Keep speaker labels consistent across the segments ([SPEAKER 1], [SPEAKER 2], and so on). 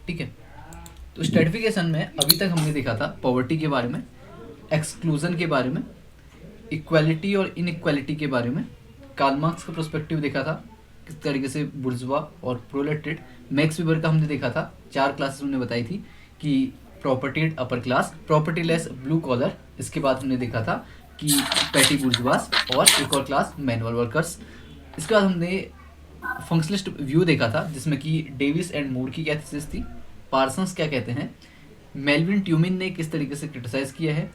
[SPEAKER 1] ठीक है। तो स्ट्रेटिफिकेशन में अभी तक हमने देखा था पॉवर्टी के बारे में, एक्सक्लूजन के बारे में, इक्वालिटी और इनइक्वालिटी के बारे में, कार्ल मार्क्स का पर्सपेक्टिव देखा था, किस तरीके से बुर्जुआ और प्रोलेटेड, मैक्स वेबर का हमने देखा था, 4 क्लासेस हमने बताई थी कि propertied upper class, property less blue collar, इसके बाद हमने देखा था कि पैटी बुर्जुआस और एक और क्लास मैनुअल वर्कर्स। इसके बाद हमने फंक्शनलिस्ट व्यू देखा था जिसमें कि डेविस एंड मूर की क्या थीसिस थी, पार्सन्स क्या कहते हैं, मेल्विन ट्यूमिन ने किस तरीके से क्रिटिसाइज किया है,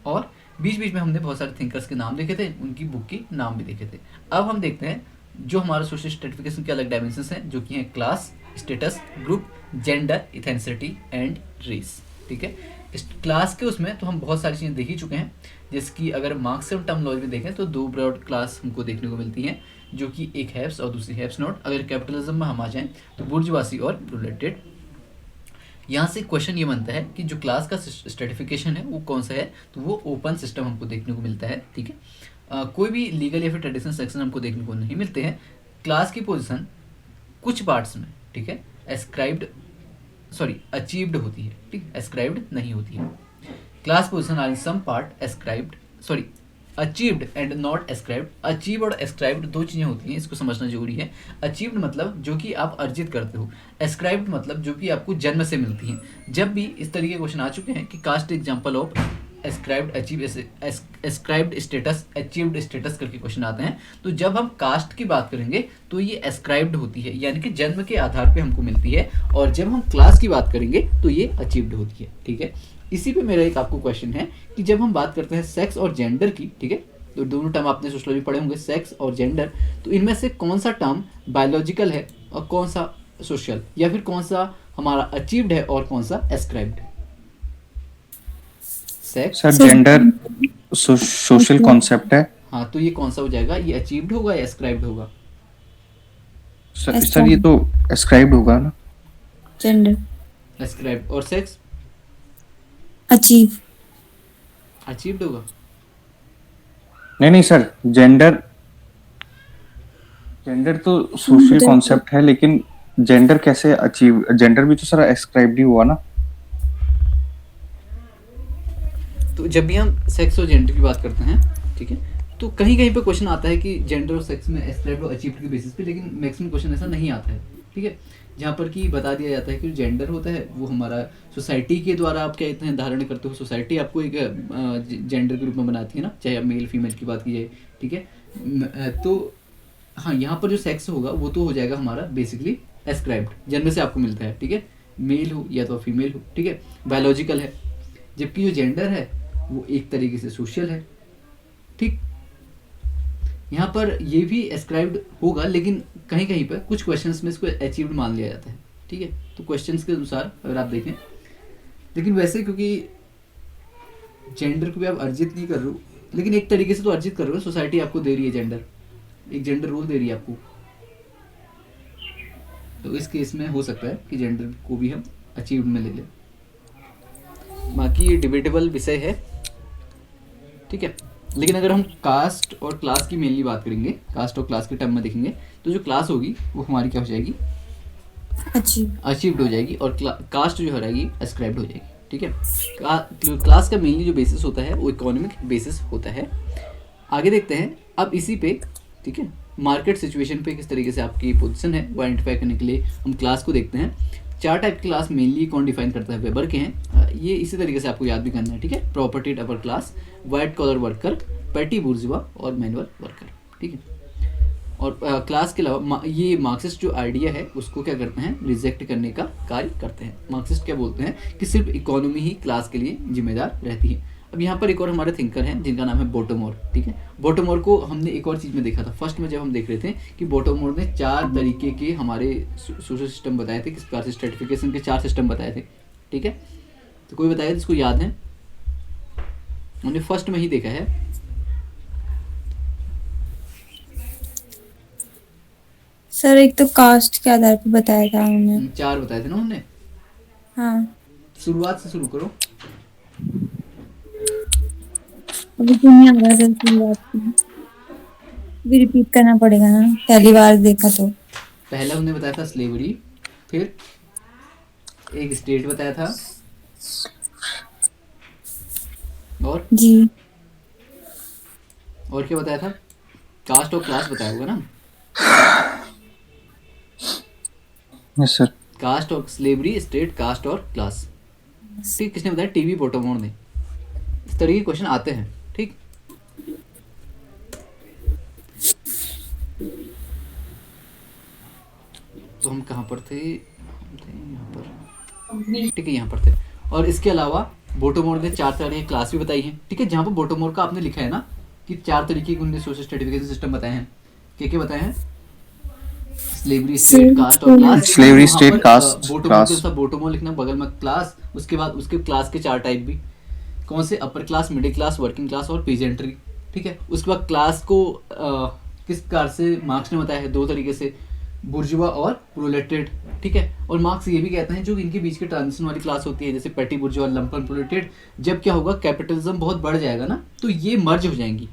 [SPEAKER 1] और बीच बीच में हमने बहुत सारे थिंकर्स के नाम देखे थे, उनकी बुक के नाम भी देखे थे। अब हम देखते हैं जो हमारा सोशल स्ट्रेटिफिकेशन के अलग डायमेंशंस हैं, जो कि हैं class, status, group, gender, ethnicity and race. ठीक है, इस क्लास के उसमें तो हम बहुत सारी चीज़ें देख ही चुके हैं, जैसे कि अगर मार्क्सियन टर्मिनोलॉजी में देखें तो 2 ब्रॉड क्लास हमको देखने को मिलती हैं, जो कि एक हैव्स और दूसरी हैव्स नॉट। अगर कैपिटलिज्म में हम आ जाएं तो बुर्जुआसी और प्रोलेटेड। यहाँ से क्वेश्चन ये बनता है कि जो क्लास का स्ट्रेटिफिकेशन है वो कौन सा है, तो वो ओपन सिस्टम हमको देखने को मिलता है। ठीक है, कोई भी लीगल या फिर ट्रेडिशनल सेक्शन हमको देखने को नहीं मिलते हैं। क्लास की पोजीशन कुछ पार्ट्स में, ठीक है, एस्क्राइब्ड अचीव्ड होती है, ठीक, एस्क्राइब्ड नहीं होती है। Class position are in some part ascribed achieved and not ascribed. Achieve और एस्क्राइब्ड दो चीज़ें होती हैं, इसको समझना जरूरी है। अचीव्ड मतलब जो कि आप अर्जित करते हो, एस्क्राइब्ड मतलब जो कि आपको जन्म से मिलती हैं। जब भी इस तरीके के क्वेश्चन आ चुके हैं कि caste example of ascribed achieve, ascribed status, achieved status करके क्वेश्चन आते हैं, तो जब हम कास्ट की बात करेंगे तो ये एस्क्राइब्ड होती है, यानी कि जन्म के आधार पे हमको मिलती है, और जब हम क्लास की बात करेंगे तो ये अचीव्ड होती है। ठीक है, इसी पे मेरा एक आपको क्वेश्चन है कि जब हम बात करते हैं सेक्स और जेंडर की, ठीक है, तो दोनों टर्म आपने सोशलॉजी पढ़े होंगे, सेक्स और जेंडर, तो इनमें से कौन सा टर्म बायोलॉजिकल है और कौन सा सोशल, या फिर कौन सा हमारा अचीव्ड है और कौन सा एस्क्राइब्ड है? Sex
[SPEAKER 2] sir
[SPEAKER 3] sir
[SPEAKER 2] gender social concept है।
[SPEAKER 1] हाँ, तो ये कौन सा हो जाएगा, ये अचीव्ड होगा या एस्क्राइब्ड होगा?
[SPEAKER 2] सर ये तो एस्क्राइब्ड होगा ना।
[SPEAKER 3] Gender
[SPEAKER 1] ascribed. और सेक्स
[SPEAKER 3] अचीव
[SPEAKER 1] अचीव्ड होगा।
[SPEAKER 2] नहीं सर, जेंडर जेंडर तो सोशल कॉन्सेप्ट है, लेकिन जेंडर कैसे अचीव, जेंडर भी तो सर एस्क्राइब्ड ही हुआ ना।
[SPEAKER 1] तो जब भी हम सेक्स और जेंडर की बात करते हैं, ठीक है, तो कहीं कहीं पे क्वेश्चन आता है कि जेंडर और सेक्स में एस्क्राइब्ड और अचीव्ड के बेसिस पे, लेकिन मैक्सिमम क्वेश्चन ऐसा नहीं आता है। ठीक है, जहाँ पर कि बता दिया जाता है कि जेंडर होता है वो हमारा सोसाइटी के द्वारा आप क्या कहते हैं धारण करते हो, सोसाइटी आपको एक जेंडर के रूप में बनाती है ना, चाहे आप मेल फीमेल की बात की जाए। ठीक है, तो हाँ, यहाँ पर जो सेक्स होगा वो तो हो जाएगा हमारा बेसिकली एस्क्राइब्ड, जन्म से आपको मिलता है। ठीक है, मेल हो या तो फीमेल हो, ठीक है, बायोलॉजिकल है। जबकि जो जेंडर है वो एक तरीके से सोशल है। ठीक, यहाँ पर ये भी एस्क्राइब्ड होगा, लेकिन कहीं कहीं पर कुछ क्वेश्चंस में इसको अचीव्ड मान लिया जाता है। ठीक है, तो क्वेश्चंस के अनुसार अगर आप देखें, लेकिन वैसे क्योंकि जेंडर को भी आप अर्जित नहीं कर रहे हो, लेकिन एक तरीके से तो अर्जित कर रहे हो, सोसाइटी आपको दे रही है जेंडर, एक जेंडर रोल दे रही है आपको, तो इस केस में हो सकता है कि जेंडर को भी हम अचीव्ड में ले लें। बाकी ये डिबेटेबल विषय है। ठीक है, लेकिन अगर हम कास्ट और क्लास की मेनली बात करेंगे, कास्ट और क्लास के टर्म में देखेंगे, तो जो क्लास होगी वो हमारी क्या हो जाएगी, अचीव्ड हो जाएगी, और कास्ट जो हो जाएगी एस्क्राइब्ड हो जाएगी। ठीक है, क्लास का मेनली जो बेसिस होता है वो इकोनॉमिक बेसिस होता है। आगे देखते हैं अब इसी पे, ठीक है, मार्केट सिचुएशन पे किस तरीके से आपकी पोजीशन है वो आइडेंटिफाई करने के लिए हम क्लास को देखते हैं। 4 टाइप की क्लास मेनली कौन डिफाइन करता है, वेबर के हैं। ये इसी तरीके से आपको याद भी करना है। ठीक है, propertied upper class, white collar worker, petty bourgeois और मैनुअल वर्कर। ठीक है, और क्लास के अलावा ये मार्क्सिस्ट जो आइडिया है उसको क्या करते हैं, रिजेक्ट करने का कार्य करते हैं। मार्क्सिस्ट क्या बोलते हैं कि सिर्फ इकोनॉमी ही क्लास के लिए जिम्मेदार रहती है। अब यहाँ पर एक और हमारे थिंकर हैं जिनका नाम है बोटोमोर। ठीक है, बोटोमोर को हमने एक और चीज़ में देखा था फर्स्ट में, जब हम देख रहे थे कि बोटोमोर ने 4 तरीके के हमारे सोशल सिस्टम बताए थे, किस प्रकार से स्ट्रेटिफिकेशन के 4 सिस्टम बताए थे। ठीक है, तो कोई बताया जिसको याद है, हमने फर्स्ट में ही देखा है।
[SPEAKER 3] सर एक तो कास्ट के आधार पर बताया था उन्होंने।
[SPEAKER 1] 4 बताए थे ना हमने।
[SPEAKER 3] हाँ,
[SPEAKER 1] शुरुआत से शुरू करो।
[SPEAKER 3] अभी तो नहीं आ रहा सर शुरुआत की, भी रिपीट करना पड़ेगा ना, पहली बार देखा तो।
[SPEAKER 1] पहला हमने बताया था स्लेवरी, फिर एक स्टेट बताया था, और
[SPEAKER 3] जी।
[SPEAKER 1] क्या बताया था? कास्ट और क्लास बताया होगा ना?
[SPEAKER 2] Yes sir.
[SPEAKER 1] कास्ट और स्लेवरी, स्टेट, कास्ट और क्लास। ठीक, किसने बताया? टीवी पोटोमोर ने। इस तरह के क्वेश्चन आते हैं। ठीक, तो हम कहाँ पर थे? हम थे यहाँ पर। ठीक है, यहाँ पर थे। और इसके अलावा बोटोमोर ने 4 तरह की क्लास भी बताई हैं। ठीक है, जहाँ पर बोटोमोर का आपने लिखा है ना कि 4 तरीके के उन्होंने सोशल स्ट्रेटिफिकेशन सिस्टम बताए हैं। क्या बताए हैं? स्लेवरी, स्टेट, कास्ट और क्लास।
[SPEAKER 2] स्लेवरी, स्टेट, कास्ट,
[SPEAKER 1] बोटोमोर के
[SPEAKER 2] क्लास।
[SPEAKER 1] साथ बोटोमोर लिखना, बगल में क्लास, उसके बाद उसके क्लास के 4 टाइप भी। कौन से? Upper class, middle class, working class और पीजेंट्री। ठीक है, उसके बाद क्लास को किस प्रकार से मार्क्स ने बताया है? 2 तरीके से, बुर्जुआ और प्रोलेटेड। ठीक है, और मार्क्स ये भी कहते हैं जो इनके बीच की ट्रांजिशन वाली क्लास होती है, जैसे पेटी बुर्जुआ, लंपन प्रोलेटेड, जब क्या होगा, कैपिटलिज्म बहुत बढ़ जाएगा ना, तो ये मर्ज हो जाएंगी।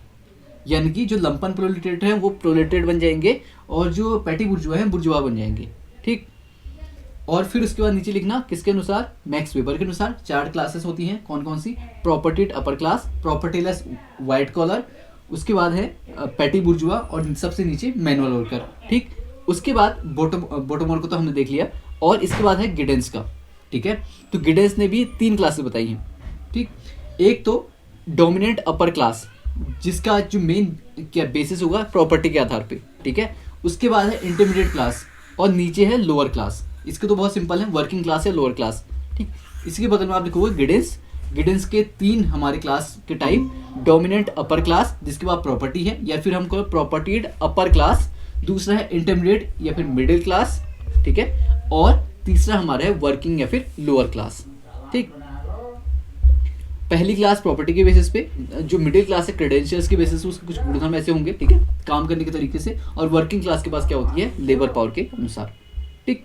[SPEAKER 1] यानी कि जो लंपन प्रोलेटेड है वो प्रोलेटेड बन जाएंगे, और जो पेटी बुर्जुआ है बुर्जुआ बन जाएंगे। ठीक, और फिर उसके बाद नीचे लिखना किसके अनुसार? मैक्स वेबर के अनुसार 4 क्लासेस होती हैं। कौन कौन सी? Propertied upper class, propertyless white collar, उसके बाद है पेटी बुर्जुआ, और सबसे नीचे मैनुअल वर्कर। ठीक, उसके बाद बोटोमोर को तो हमने देख लिया, और इसके बाद है गिडेंस का। ठीक है, तो गिडेंस ने भी 3 क्लासेस बताई हैं। ठीक, एक तो डोमिनेंट अपर क्लास, जिसका जो मेन क्या बेसिस होगा प्रॉपर्टी के आधार पे। ठीक है, उसके बाद है इंटरमीडिएट क्लास, और नीचे है लोअर क्लास। इसके तो बहुत सिंपल है, वर्किंग क्लास या लोअर क्लास। ठीक, इसके बगल में आप लिखोगे गिडेंस। गिडेंस के 3 हमारे क्लास के टाइप, डोमिनेंट अपर क्लास जिसके बाद प्रॉपर्टी है, या फिर हमको प्रॉपर्टीड अपर क्लास, दूसरा है इंटरमीडिएट या फिर मिडिल क्लास। ठीक है, और तीसरा हमारा है वर्किंग या फिर लोअर क्लास। ठीक, पहली क्लास प्रॉपर्टी के बेसिस पे, जो मिडिल क्लास है क्रेडेंशियल्स के बेसिस पे, उसके कुछ गुणधर्म ऐसे होंगे। ठीक है, काम करने के तरीके से, और वर्किंग क्लास के पास क्या होती है? लेबर पावर के अनुसार। ठीक,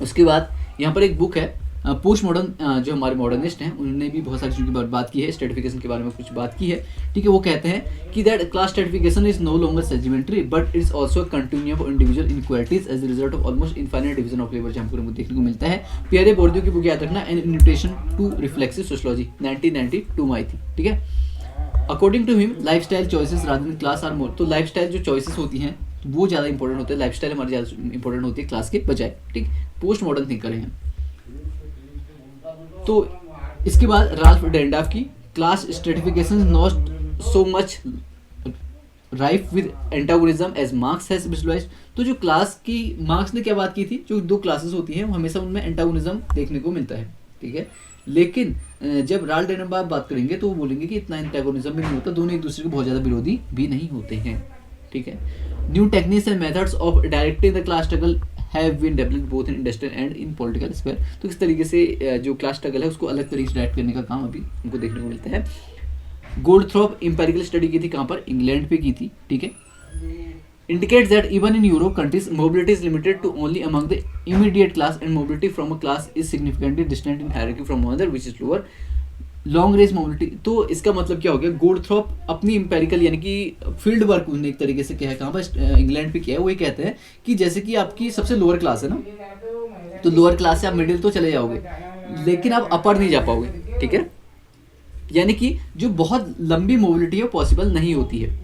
[SPEAKER 1] उसके बाद यहाँ पर एक बुक है पोस्ट मॉडर्न, जो हमारे मॉडर्निस्ट हैं उन्होंने भी बहुत सारी चीज़ों की बात की है, स्ट्रेटिफिकेशन के बारे में कुछ बात की है। ठीक है, वो कहते हैं कि that class stratification is no longer segmentary but it's also continuum of individual inequalities as the result of almost infinite division of labour, जहाँ हमको देखने को मिलता है। पियरे बोर्डियो की बुक याद रखना, an invitation to reflexive sociology 1992 में आई थी। ठीक है, according to him lifestyle choices rather than class are more, तो लाइफस्टाइल जो चॉइसेस होती हैं वो ज़्यादा इंपॉर्टेंट होते हैं, लाइफस्टाइल हमारी ज़्यादा इंपॉर्टेंट होती है क्लास के बजाय। ठीक, पोस्ट मॉडर्न थिंकर हैं। तो इसके बाद राल्फ डेंडाफ की class stratification not so much rife with antagonism as Marx has visualised, तो जो क्लास की मार्क्स ने क्या बात की थी, जो 2 क्लासेस होती हैं हमेशा उनमें एंटागोनिज्म देखने को मिलता है। ठीक है, लेकिन जब राल्फ डेंडाफ बात करेंगे तो वो बोलेंगे कि इतना एंटागोनिज्म भी नहीं होता, दोनों एक दूसरे के बहुत ज़्यादा विरोधी भी नहीं होते हैं। ठीक है, new techniques and methods of directing the class struggle have been developed both in industrial and in political sphere, तो इस तरीके से जो क्लास स्ट्रगल है उसको अलग तरीके से डायरेक्ट करने का काम अभी हमको देखने को मिलता है। गोल्डथ्रॉप इंपेरिकल स्टडी की थी, कहाँ पर? इंग्लैंड पे की थी। ठीक है, indicates that even in Europe countries mobility is limited to only among the immediate class and mobility from a class is significantly distant in hierarchy from another which is lower long range mobility. तो इसका मतलब क्या हो गया? गोल्डथ्रॉप अपनी empirical यानी कि field work उन्होंने एक तरीके से किया है, कहाँ पर? इंग्लैंड पे किया है। वो ये कहते हैं कि जैसे कि आपकी सबसे लोअर क्लास है ना, तो लोअर क्लास से आप मिडिल तो चले जाओगे लेकिन आप अपर नहीं जा पाओगे। ठीक है, यानी कि जो बहुत लंबी मोबिलिटी है पॉसिबल नहीं होती है।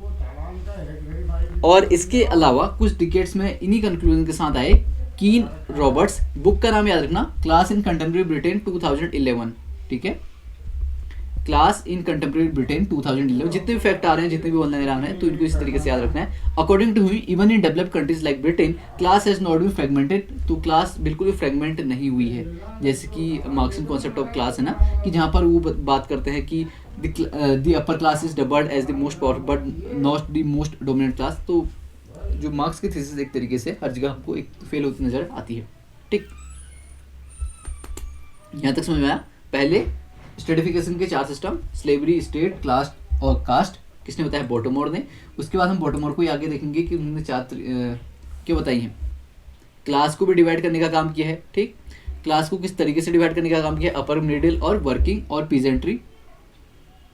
[SPEAKER 1] और इसके अलावा कुछ डिकेट्स में इन्हीं कंक्लूजन के साथ आए। कीन रॉबर्ट्स, बुक का नाम याद रखना, क्लास इन कंटेम्प्रेरी ब्रिटेन 2011। ठीक है, क्लास इन कंटेम्प्रेरी ब्रिटेन 2011, जितने भी फैक्ट आ रहे हैं, जितने भी ऑनलाइन आ रहे हैं, तो इनको इस तरीके से याद रखना है। According to he even in developed countries like Britain class has not been fragmented, तो क्लास बिल्कुल भी फ्रेगमेंट नहीं हुई है। जैसे कि मार्क्सियन कॉन्सेप्ट ऑफ क्लास है ना, कि जहाँ पर वो बात करते हैं कि the upper class is dubbed as the most powerful but not the most dominant class, तो जो मार्क्स की थीसिस एक तरीके से हर जगह हमको एक फेल होती नजर आती है। ठीक, यहाँ तक समझ में आया? पहले स्ट्रेटिफिकेशन के 4 सिस्टम, स्लेवरी, स्टेट, क्लास और कास्ट, किसने बताया? बोटोमोर ने। उसके बाद हम बोटोमोर को ही आगे देखेंगे कि उन्होंने 4 क्या बताई हैं। क्लास को भी डिवाइड करने का काम किया है। ठीक, क्लास को किस तरीके से डिवाइड करने का काम किया है? अपर, मिडिल और वर्किंग और पीजेंट्री।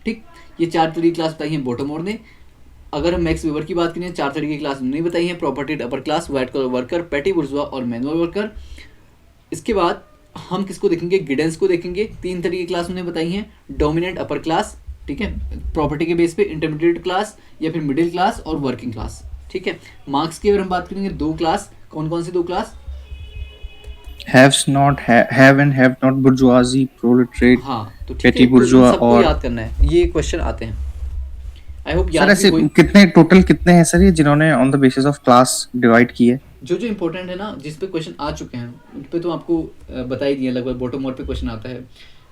[SPEAKER 1] ठीक, ये 4 तरीके क्लास बताई हैं बोटोमोर ने। अगर हम मैक्स वेबर की बात करें, 4 तरीके की क्लास उन्होंने बताई हैं, propertied upper class, white collar worker, petty bourgeois और मैनुअल वर्कर। इसके बाद हम किसको देखेंगे, गिडेंस को देखेंगे। 3 तरह की क्लास उन्होंने बताई हैं, डोमिनेंट अपर क्लास, ठीक है, प्रॉपर्टी के बेस पे, इंटरमीडिएट क्लास या फिर मिडिल क्लास और वर्किंग क्लास, ठीक है। मार्क्स की अगर हम बात करेंगे 2 क्लास, कौन कौन सी 2 class,
[SPEAKER 2] have and have not, bourgeoisie, proletariat,
[SPEAKER 1] हाँ तो ठीक
[SPEAKER 2] petty
[SPEAKER 1] है, तो इन
[SPEAKER 2] bourgeois
[SPEAKER 1] सबको
[SPEAKER 2] और
[SPEAKER 1] याद करना है, ये क्वेश्चन आते हैं। आई होप
[SPEAKER 2] सर
[SPEAKER 1] याद
[SPEAKER 2] ऐसे
[SPEAKER 1] भी कोई
[SPEAKER 2] कितने टोटल कितने हैं सर ये जिन्होंने on the basis of class divide किए?
[SPEAKER 1] जो इंपॉर्टेंट है ना, जिस पे क्वेश्चन आ चुके हैं उन पे तो आपको बता ही दिया लगभग। बॉटम मोर पे क्वेश्चन आता है,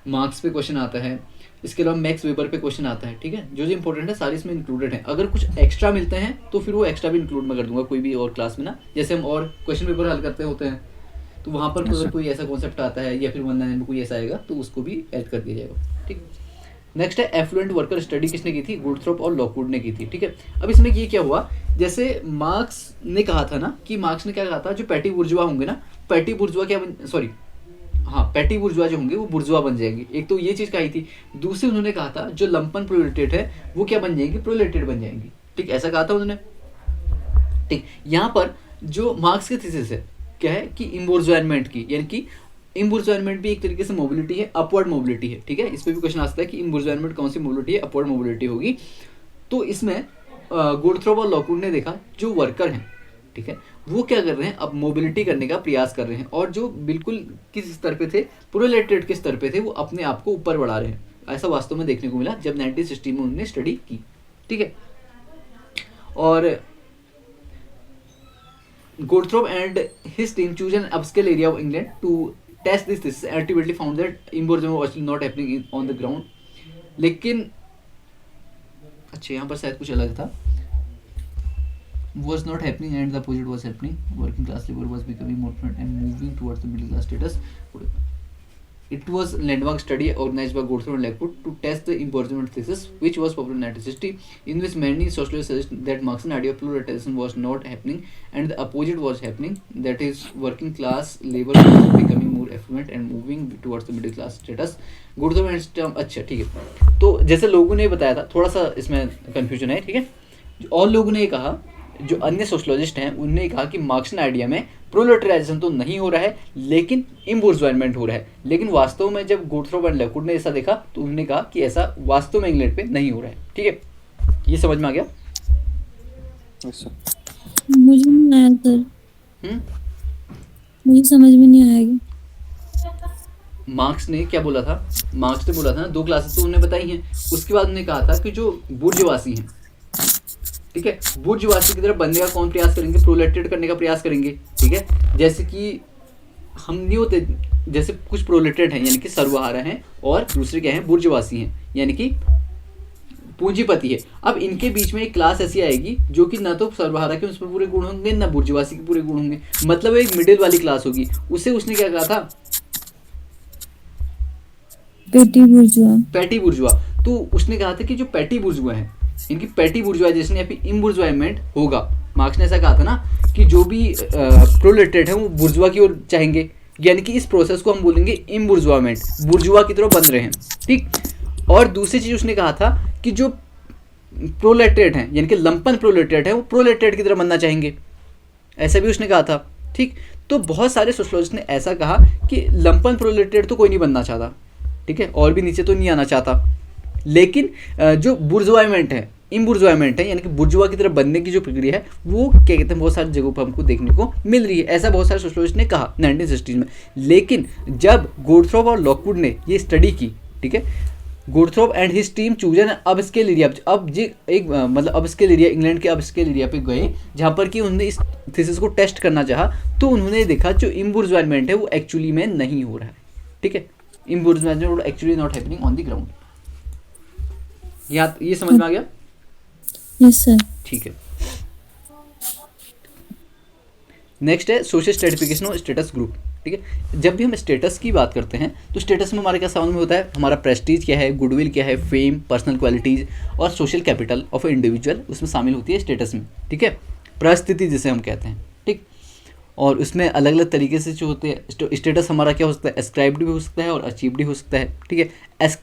[SPEAKER 1] मार्क्स पे क्वेश्चन आता है, इसके अलावा मैक्स वेबर पे क्वेश्चन आता है, ठीक है। जो इंपॉर्टेंट है सारे इसमें इंक्लूडेड है। अगर कुछ एक्स्ट्रा मिलते हैं तो फिर वो एक्स्ट्रा भी इंक्लूड मैं कर दूंगा कोई भी और क्लास में ना, जैसे हम और क्वेश्चन पेपर हल करते होते हैं तो वहाँ पर अगर कोई ऐसा कॉन्सेप्ट आता है या फिर 1 में कोई ऐसा आएगा तो उसको भी ऐड कर दिया जाएगा, ठीक। नेक्स्ट है एफ्लुएंट वर्कर स्टडी किसने की थी, गुडथ्रोप और लॉकवुड ने की थी, ठीक है। अब इसमें ये क्या हुआ, जैसे मार्क्स ने कहा था ना, कि मार्क्स ने क्या कहा था, जो पैटी बुर्जुआ होंगे ना, पैटी बुर्जुआ क्या सॉरी हाँ, पैटी बुर्जुआ जो होंगे वो बुर्जुआ बन जाएंगे। एक तो ये चीज़ कही थी। दूसरी उन्होंने कहा था जो लंपन प्रोलेटेड है वो क्या बन जाएंगे, प्रोलेटेड बन जाएंगी, ठीक, ऐसा कहा था उन्होंने, ठीक। यहाँ पर जो मार्क्स की थीसिस है क्या है कि इम्बुर्जुआनमेंट की, यानी कि इम्बुर्जुआनमेंट भी एक तरीके से मोबिलिटी है, अपवर्ड मोबिलिटी है, ठीक है। इस पर भी क्वेश्चन आ सकता है कि इम्बुर्जुआनमेंट कौन सी मोबिलिटी है, अपवर्ड मोबिलिटी होगी। तो इसमें गुडथ्रोप और लॉकवुड ने देखा जो वर्कर हैं, ठीक है, वो क्या कर रहे हैं, अब मोबिलिटी करने का प्रयास कर रहे हैं, और जो बिल्कुल किस स्तर पे थे, प्रोलेटेड के स्तर पे थे, वो अपने आप को ऊपर बढ़ा रहे हैं। ऐसा वास्तव में देखने को मिला जब 1960 में उन्होंने स्टडी की, ठीक है। और Goldthorpe and his team choose an upscale area of England to test this thesis and ultimately found that imbursement was not happening on the ground. लेकिन अच्छा यहाँ पर शायद कुछ अलग था, was not happening and the opposite was happening. Working class labor was becoming more prominent and moving towards the middle class status. It was a landmark study organized by Goldthorpe and Lockwood to test the imbursement thesis, which was popular in 1960, in which many sociologists suggest that Marxian idea of proletarianism was not happening and the opposite was happening, that is, working class labor was becoming more affluent and moving towards the middle class status. Goldthorpe and अच्छा ठीक है। तो जैसे लोगों ने बताया था, थोड़ा सा इसमें कंफ्यूजन है, ठीक है। और लोगों ने कहा, जो अन्य सोशलॉजिस्ट हैं उन्होंने कहा कि मार्क्सियन आइडिया में प्रोलेटराइजेशन तो नहीं हो रहा है लेकिन इम्बुर्जुआनमेंट हो रहा है। लेकिन वास्तव में जब गोडथ्रोप एंड लॉकवुड ने ऐसा देखा तो उन्होंने कहा कि ऐसा वास्तव में इंग्लैंड पे नहीं हो रहा है, ठीक है। ये समझ में आ गया?
[SPEAKER 3] मुझे नहीं आया सर, मुझे समझ में नहीं आएगा।
[SPEAKER 1] मार्क्स ने क्या बोला था, मार्क्स ने बोला था ना 2 क्लासेस तो उन्होंने बताई हैं। उसके बाद उन्होंने कहा था कि जो बुर्जुआसी हैं, ठीक है, बुर्जुआसी की तरफ बनने का कौन प्रयास करेंगे, प्रोलेटेड करने का प्रयास करेंगे, ठीक है। जैसे कि हम नहीं होते, जैसे कुछ प्रोलेटेड हैं यानी कि सर्वहारा हैं और दूसरे क्या हैं, बुर्जुआसी हैं यानी कि पूंजीपति है। अब इनके बीच में एक क्लास ऐसी आएगी जो कि ना तो सर्वहारा के उस पर पूरे गुण होंगे ना बुर्जुआसी के पूरे गुण होंगे, मतलब एक मिडिल वाली क्लास होगी। उसे उसने क्या कहा था,
[SPEAKER 3] पेटी बुर्जुआ,
[SPEAKER 1] पैटी बुर्जुआ। तो उसने कहा था कि जो पैटी बुर्जुआ है, इनकी पैटी बुर्जुआइजेशन या फिर इम्बुर्जुआइमेंट होगा। मार्क्स ने ऐसा कहा था ना कि जो भी प्रोलेटेड है वो बुर्जुआ की ओर चाहेंगे, यानी कि इस प्रोसेस को हम बोलेंगे इम्बुर्जुआमेंट, बुर्जुआ की तरफ बन रहे हैं, ठीक। और दूसरी चीज उसने कहा था कि जो प्रोलेटेड हैं यानी कि लंपन प्रोलेटेड है वो प्रोलेटेड की तरफ बनना चाहेंगे, ऐसा भी उसने कहा था, ठीक। तो बहुत सारे सोशलॉजिस्ट ने ऐसा कहा कि लंपन प्रोलेटेड तो कोई नहीं बनना चाहता, ठीक है, और भी नीचे तो नहीं आना चाहता, लेकिन जो बुर्जुआइमेंट है, इम्बुर्जुआइमेंट है यानी कि बुर्जुआ की तरफ बनने की जो प्रक्रिया है वो क्या कहते हैं बहुत सारी जगहों पर हमको देखने को मिल रही है। ऐसा बहुत सारे सोशलॉजिस्ट ने कहा 1960 में। लेकिन जब गोडथ्रोप और लॉकवुड ने ये स्टडी की, ठीक है, गोडथ्रोप एंड हिज टीम चूजन अब स्केल एरिया, अब जी एक मतलब अब स्केल एरिया, इंग्लैंड के अब स्केल एरिया पे गए जहाँ पर कि उन्होंने इस थीसिस को टेस्ट करना चाहा, तो उन्होंने देखा जो इम्बुर्जुआइमेंट है वो एक्चुअली में नहीं हो रहा है, ठीक है, embourgeoisement actually not happening on the ground. ये समझ में आ गया?
[SPEAKER 3] Yes sir.
[SPEAKER 1] ठीक है। नेक्स्ट है सोशल स्ट्रेटिफिकेशन और स्टेटस ग्रुप, ठीक है। जब भी हम स्टेटस की बात करते हैं तो स्टेटस में हमारे क्या समझ में होता है, हमारा प्रेस्टीज क्या है, गुडविल क्या है, फेम, पर्सनल क्वालिटीज और social capital of A individual उसमें शामिल होती है स्टेटस में, ठीक है, परिस्थिति जिसे हम कहते हैं, ठीक। और उसमें अलग अलग तरीके से जो होते हैं स्टेटस हमारा क्या हो सकता है, एस्क्राइब्ड भी हो सकता है और अचीव्ड भी हो सकता है, ठीक है।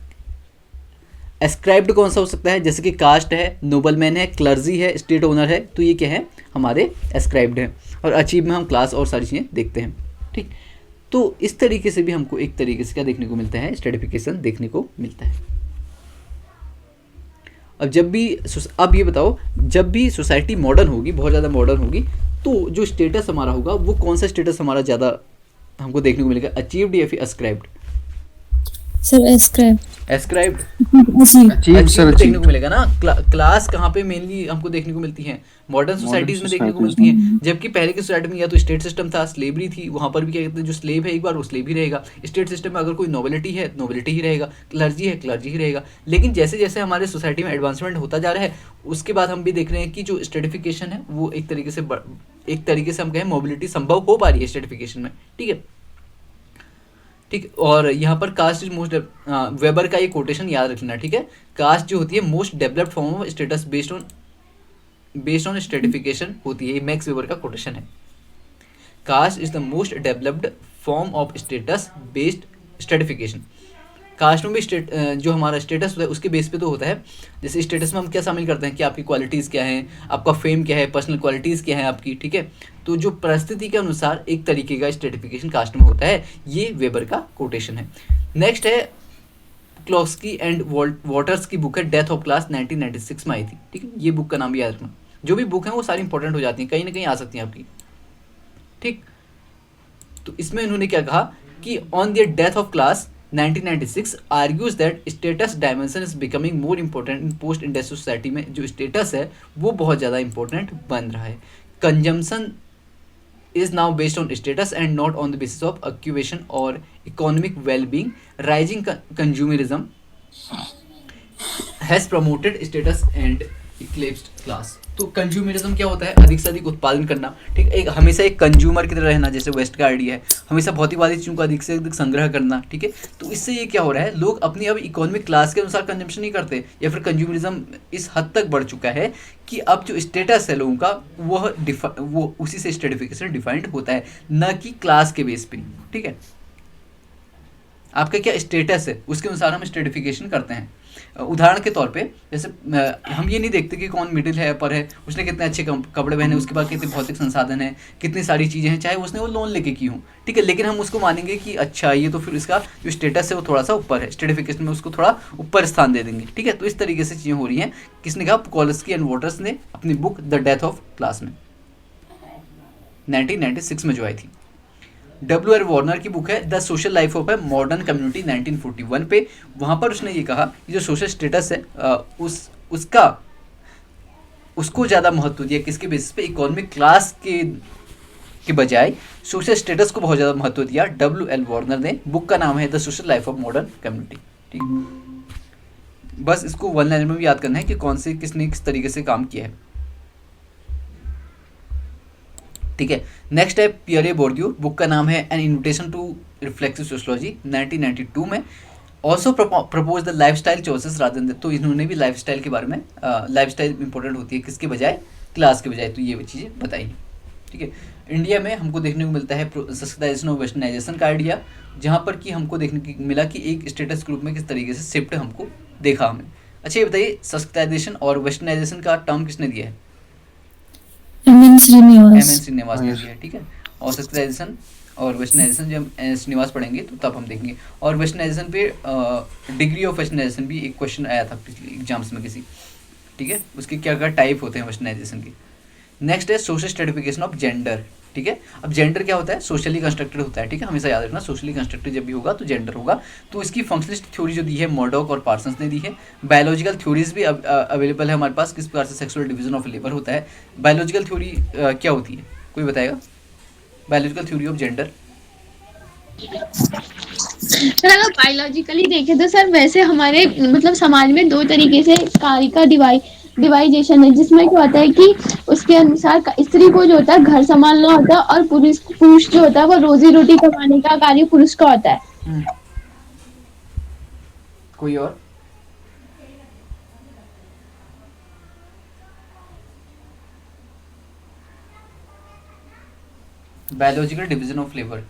[SPEAKER 1] एस्क्राइब्ड कौन सा हो सकता है, जैसे कि कास्ट है, नोबलमैन है, क्लर्जी है, स्टेट ओनर है, तो ये क्या है हमारे एस्क्राइब्ड है। और अचीव में हम क्लास और सारी चीज़ें देखते हैं, ठीक। तो इस तरीके से भी हमको एक तरीके से क्या देखने को मिलता है, स्ट्रेटिफिकेशन देखने को मिलता है। अब ये बताओ, जब भी सोसाइटी मॉडर्न होगी, बहुत ज़्यादा मॉडर्न होगी, तो जो स्टेटस हमारा होगा वो कौन सा स्टेटस हमारा ज़्यादा हमको देखने को मिलेगा, अचीव्ड या फिर ascribed?
[SPEAKER 3] Sir ascribe
[SPEAKER 1] ascribed
[SPEAKER 3] achieve
[SPEAKER 2] achieve sir
[SPEAKER 1] देखने को
[SPEAKER 2] अचीव
[SPEAKER 1] मिलेगा ना। क्लास कहाँ पे मेनली हमको देखने को मिलती है, मॉडर्न सोसाइटीज में देखने को मिलती है। जबकि पहले की सोसाइटी में या तो स्टेट सिस्टम था, स्लेवरी थी, वहाँ पर भी क्या कहते हैं, जो स्लेव है एक बार वो स्लेव ही रहेगा। स्टेट सिस्टम में अगर कोई नोबिलिटी है, नोबिलिटी ही रहेगा, क्लर्जी है, क्लर्जी ही रहेगा। लेकिन जैसे जैसे हमारे सोसाइटी में एडवांसमेंट होता जा रहा है, उसके बाद हम भी देख रहे हैं कि जो स्ट्रेटिफिकेशन है वो एक तरीके से हम कहें मोबिलिटी संभव हो पा रही है स्ट्रेटिफिकेशन में, ठीक है। ठीक, और यहाँ पर कास्ट इज मोस्ट, वेबर का ये कोटेशन याद रखना, ठीक है। कास्ट जो होती है most developed form of status based on stratification होती है, ये मैक्स वेबर का कोटेशन है। Caste is the most developed form of status based stratification. Caste में भी जो हमारा स्टेटस होता है उसके बेस पे तो होता है। जैसे स्टेटस में हम क्या शामिल करते हैं कि आपकी क्वालिटीज़ क्या हैं, आपका फेम क्या है, पर्सनल क्वालिटीज़ क्या है आपकी, ठीक है। तो जो परिस्थिति के अनुसार एक तरीके का स्ट्रेटिफिकेशन कास्ट में होता है, ये वेबर का कोटेशन है। नेक्स्ट है क्लॉस्की एंड वॉटर्स की बुक है डेथ ऑफ क्लास, 1996 में आई थी, ठीक है। ये बुक का नाम भी याद रखना। जो भी बुक है वो सारी इंपॉर्टेंट हो जाती हैं, कहीं ना कहीं आ सकती हैं आपकी, ठीक। तो इसमें इन्होंने क्या कहा कि on the death of class 1996 argues that status dimension is becoming more important in post industrial society में जो status है वो बहुत ज़्यादा important बन रहा है। consumption is now based on status and not on the basis of occupation or economic well-being. Rising consumerism has promoted status and eclipsed class. तो कंज्यूमरिज्म क्या होता है, अधिक से अधिक उत्पादन करना, ठीक है। हमेशा एक कंज्यूमर की तरह रहना, जैसे वेस्ट का आइडिया है, हमेशा भौतिकवादी चीज़ों का अधिक से अधिक संग्रह करना, ठीक है। तो इससे ये क्या हो रहा है, लोग अपनी अब इकोनॉमिक क्लास के अनुसार कंजम्पशन नहीं करते, या फिर कंज्यूमरिज्म इस हद तक बढ़ चुका है कि अब जो स्टेटस है लोगों का वो उसी से स्ट्रेटिफिकेशन डिफाइंड होता है, न कि क्लास के बेस पे, ठीक है। आपका क्या स्टेटस है उसके अनुसार हम स्ट्रेटिफिकेशन करते हैं। उदाहरण के तौर पे जैसे हम ये नहीं देखते कि कौन मिडिल है, अपर है, उसने कितने अच्छे कपड़े पहने, उसके बाद कितने भौतिक संसाधन है, कितनी सारी चीज़ें हैं, चाहे उसने वो लोन लेके की हो, ठीक है। लेकिन हम उसको मानेंगे कि अच्छा ये तो फिर इसका जो स्टेटस है वो थोड़ा सा ऊपर है, स्ट्रेटिफिकेशन में उसको थोड़ा ऊपर स्थान दे देंगे, ठीक है। तो इस तरीके से चीज़ें हो रही हैं। किसने कहा, कोलस्की एंड वॉटर्स ने अपनी book the death of class में 1996 में जो आई थी। W.R. वार्नर की बुक है the social life of a modern community 1941 पे, वहाँ पर उसने ये कहा कि जो सोशल स्टेटस है उसको ज़्यादा महत्व दिया, किसके बेसिस पे, इकोनॉमिक क्लास के बजाय सोशल स्टेटस को बहुत ज़्यादा महत्व दिया W.L. वार्नर ने। बुक का नाम है the social life of modern community, ठीक। बस इसको वन लाइन में भी याद करना है कि किसने किस तरीके से काम किया है, ठीक है। नेक्स्ट है पियरे बोर्डियो, बुक का नाम है an invitation to reflexive sociology, 1992 में। Also propose the life style choices rather than, तो इन्होंने भी लाइफ स्टाइल के बारे में, लाइफ स्टाइल इंपॉर्टेंट होती है किसके बजाय, क्लास के बजाय, तो ये चीज़ें बताई, ठीक है। इंडिया में हमको देखने को मिलता है सब्सिडाइजेशन और वेस्टर्नाइजेशन का आइडिया, जहाँ पर कि हमको देखने को मिला कि एक स्टेटस ग्रुप में किस तरीके से शिफ्ट हमको देखा हमें। अच्छा ये बताइए, सब्सिडाइजेशन और वेस्टर्नाइजेशन का टर्म किसने दिया है,
[SPEAKER 3] एमएन
[SPEAKER 1] श्रीनिवास ने दिया है, ठीक है। और सब्सिडाइजेशन और वेस्टर्नाइजेशन जब श्रीनिवास पढ़ेंगे तो तब हम देखेंगे। और वेस्टर्नाइजेशन पे डिग्री ऑफ वेस्टर्नाइजेशन भी एक क्वेश्चन आया था पिछले एग्जाम्स में किसी, ठीक है। उसके क्या क्या टाइप होते हैं वेस्टर्नाइजेशन के। नेक्स्ट है सोशल स्ट्रेटिफिकेशन ऑफ जेंडर, ठीक है। अब जेंडर क्या होता है, सोशली कंस्ट्रक्टेड होता है, ठीक है। हमेशा याद रखना, सोशली कंस्ट्रक्टेड जब भी होगा तो जेंडर होगा। तो इसकी फंक्शनलिस्ट थ्योरी जो दी है मर्डॉक और पार्सन्स ने दी है। बायोलॉजिकल थ्योरीज भी अवेलेबल है हमारे पास, किस प्रकार से सेक्सुअल डिवीजन ऑफ लेबर होता है। बायोलॉजिकल थ्योरी क्या होती है, कोई बताएगा, biological theory of gender.
[SPEAKER 4] Sir अगर बायोलॉजिकली देखें तो सर वैसे हमारे मतलब समाज में दो तरीके से कार्य का डिवाइजेशन है, जिसमें क्या होता है कि उसके अनुसार स्त्री को जो होता है घर संभालना होता है, और पुरुष जो होता है वो रोजी रोटी कमाने का कार्य पुरुष का होता है।
[SPEAKER 1] कोई और, biological division of labour.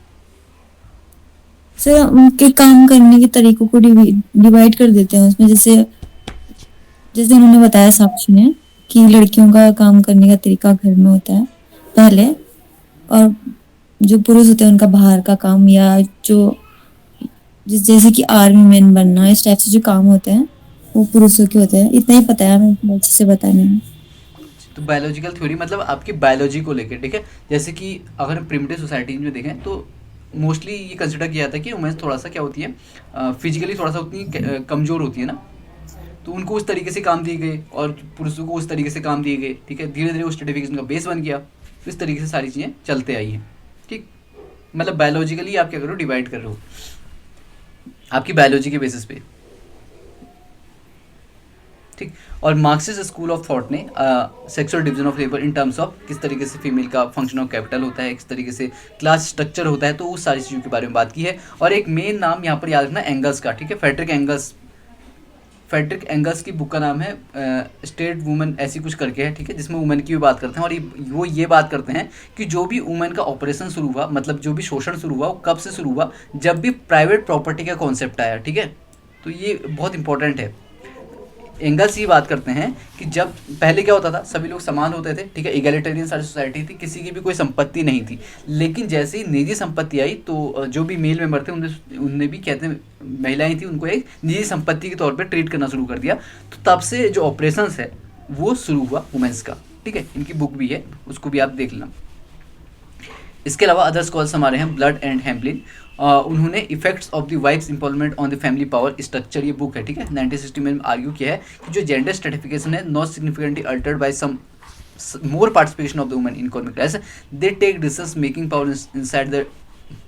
[SPEAKER 3] Sir उनके काम करने के तरीकों को डिवाइड कर देते हैं उसमें, जैसे उन्होंने बताया साक्षी ने कि लड़कियों का काम करने का तरीका घर में होता है पहले, और जो पुरुष होते हैं उनका बाहर का काम, या जो जैसे कि आर्मी मैन बनना, इस टाइप से जो काम होते हैं वो पुरुषों के होते हैं। इतना ही पता है, मैं इतना अच्छे से बता नहीं हूँ।
[SPEAKER 1] तो बायोलॉजिकल थ्योरी मतलब आपकी बायोलॉजी को लेकर, ठीक है। जैसे कि अगर हम प्रिमिटिव सोसाइटी में देखें तो मोस्टली ये कंसिडर किया जाता है कि वुमेन्स थोड़ा सा क्या होती है, फिजिकली थोड़ा सा उतनी कमज़ोर होती है ना, तो उनको उस तरीके से काम दिए गए और पुरुषों को उस तरीके से काम दिए गए, ठीक है। धीरे धीरे उस स्ट्रेटिफिकेशन का बेस बन गया, तो इस तरीके से सारी चीज़ें चलते आई हैं, ठीक। मतलब बायोलॉजिकली आप क्या करो, डिवाइड कर रहे हो आपकी बायोलॉजी के बेसिस पे, ठीक। और मार्क्सिस्ट स्कूल ऑफ थॉट ने sexual division of labour in terms of किस तरीके से फीमेल का फंक्शन ऑफ कैपिटल होता है, किस तरीके से क्लास स्ट्रक्चर होता है, तो उस सारी चीज़ों के बारे में बात की है। और एक मेन नाम यहाँ पर याद रखना एंगल्स का, ठीक है। फेडरिक एंगल्स की बुक का नाम है स्टेट वुमेन ऐसी कुछ करके है, ठीक है, जिसमें वुमेन की भी बात करते हैं। और वो ये बात करते हैं कि जो भी वुमेन का ऑपरेशन शुरू हुआ, मतलब जो भी शोषण शुरू हुआ, वो कब से शुरू हुआ, जब भी प्राइवेट प्रॉपर्टी का कॉन्सेप्ट आया, ठीक है। तो ये बहुत इंपॉर्टेंट है। एंगल्स ये बात करते हैं कि जब पहले क्या होता था, सभी लोग समान होते थे, ठीक है, इगैलिटेरियन सारी सोसाइटी थी, किसी की भी कोई संपत्ति नहीं थी। लेकिन जैसे ही निजी संपत्ति आई तो जो भी मेल मेंबर थे उनने भी, कहते हैं महिलाएं थी, उनको एक निजी संपत्ति के तौर पे ट्रीट करना शुरू कर दिया। तो तब से जो ऑपरेशंस है वो शुरू हुआ वुमेन्स का, ठीक है। इनकी बुक भी है, उसको भी आप देख लेना। इसके अलावा अदर स्कॉलर्स हमारे हैं ब्लड एंड हैम्पलिन, उन्होंने effects of the wife's empowerment on the family power structure, ये बुक है, ठीक है, 1960 में आर्ग्यू किया है कि जो जेंडर स्ट्रेटिफिकेशन है not significantly altered by some more participation of the women in economic class, they take decision making power inside the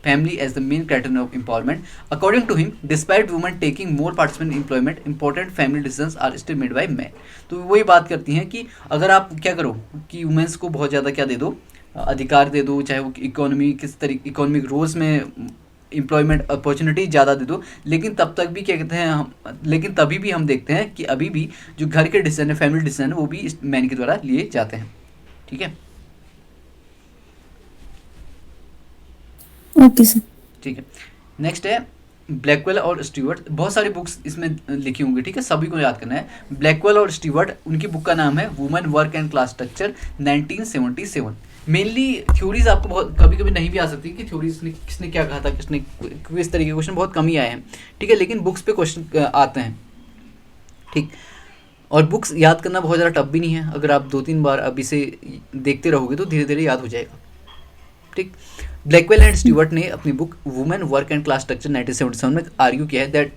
[SPEAKER 1] family as the main criterion of empowerment. According to him, despite women taking more participation in employment, important family decisions are still made by men. तो वही बात करती हैं कि अगर आप क्या करो कि वुमेन्स को बहुत ज़्यादा क्या दे दो, अधिकार दे दो, चाहे वो इकोनॉमी किस तरीके इकोनॉमिक रोल्स में एम्प्लॉयमेंट अपॉर्चुनिटी ज़्यादा दे दो, लेकिन तब तक भी क्या कहते हैं हम, लेकिन तभी भी हम देखते हैं कि अभी भी जो घर के डिसीजन है, फैमिली डिसीजन है, वो भी इस मैन के द्वारा लिए जाते हैं, ठीक है।
[SPEAKER 3] Okay sir.
[SPEAKER 1] ठीक है, नेक्स्ट है ब्लैकवेल और स्टीवर्ट। बहुत सारी बुक्स इसमें लिखी होंगी, ठीक है, सभी को याद करना है। ब्लैकवेल और स्टीवर्ट, उनकी बुक का नाम है women work and class structure 1977। Mainly theories आपको बहुत कभी कभी नहीं भी आ सकती कि थ्योरीज किसने क्या कहा था, किसने इस तरीके के क्वेश्चन बहुत कम ही आए हैं, ठीक है, लेकिन बुक्स पे क्वेश्चन आते हैं, ठीक। और बुक्स याद करना बहुत ज़्यादा टफ भी नहीं है, अगर आप 2-3 बार अब इसे देखते रहोगे तो धीरे धीरे याद हो जाएगा, ठीक। ब्लैकवेल एंड स्टीवर्ट ने अपनी book women work and class structure 1977 में आर्ग्यू किया है that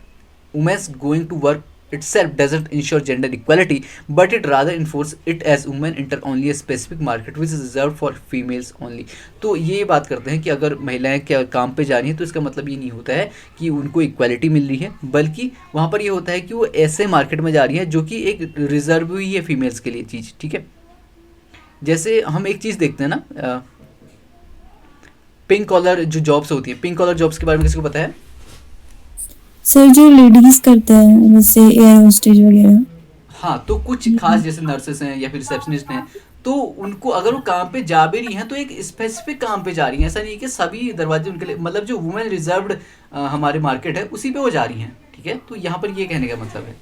[SPEAKER 1] womens going to work itself doesn't ensure gender equality, but it rather enforce it as women enter only a specific market which is reserved for females only. तो ये बात करते हैं कि अगर महिलाएं क्या काम पे जा रही हैं तो इसका मतलब ये नहीं होता है कि उनको इक्वालिटी मिल रही है, बल्कि वहाँ पर ये होता है कि वो ऐसे मार्केट में जा रही है जो कि एक रिजर्व हुई है फीमेल्स के लिए चीज़, ठीक है। जैसे हम एक चीज़ देखते हैं ना, पिंक कॉलर जो जॉब्स होती है, पिंक कॉलर जॉब्स के बारे में किसी को पता है?
[SPEAKER 3] सर जो लेडीज करते हैं जैसे एयर होस्टेज वगैरह।
[SPEAKER 1] हाँ, तो कुछ खास जैसे नर्सेस हैं या फिर रिसेप्शनिस्ट हैं, तो उनको अगर वो काम पे जा भी रही हैं तो एक स्पेसिफिक काम पे जा रही हैं, ऐसा नहीं है कि सभी दरवाजे उनके लिए, मतलब जो वुमेन रिजर्व्ड हमारे मार्केट है उसी पे वो जा रही हैं, ठीक है। तो यहाँ पर ये कहने का मतलब है,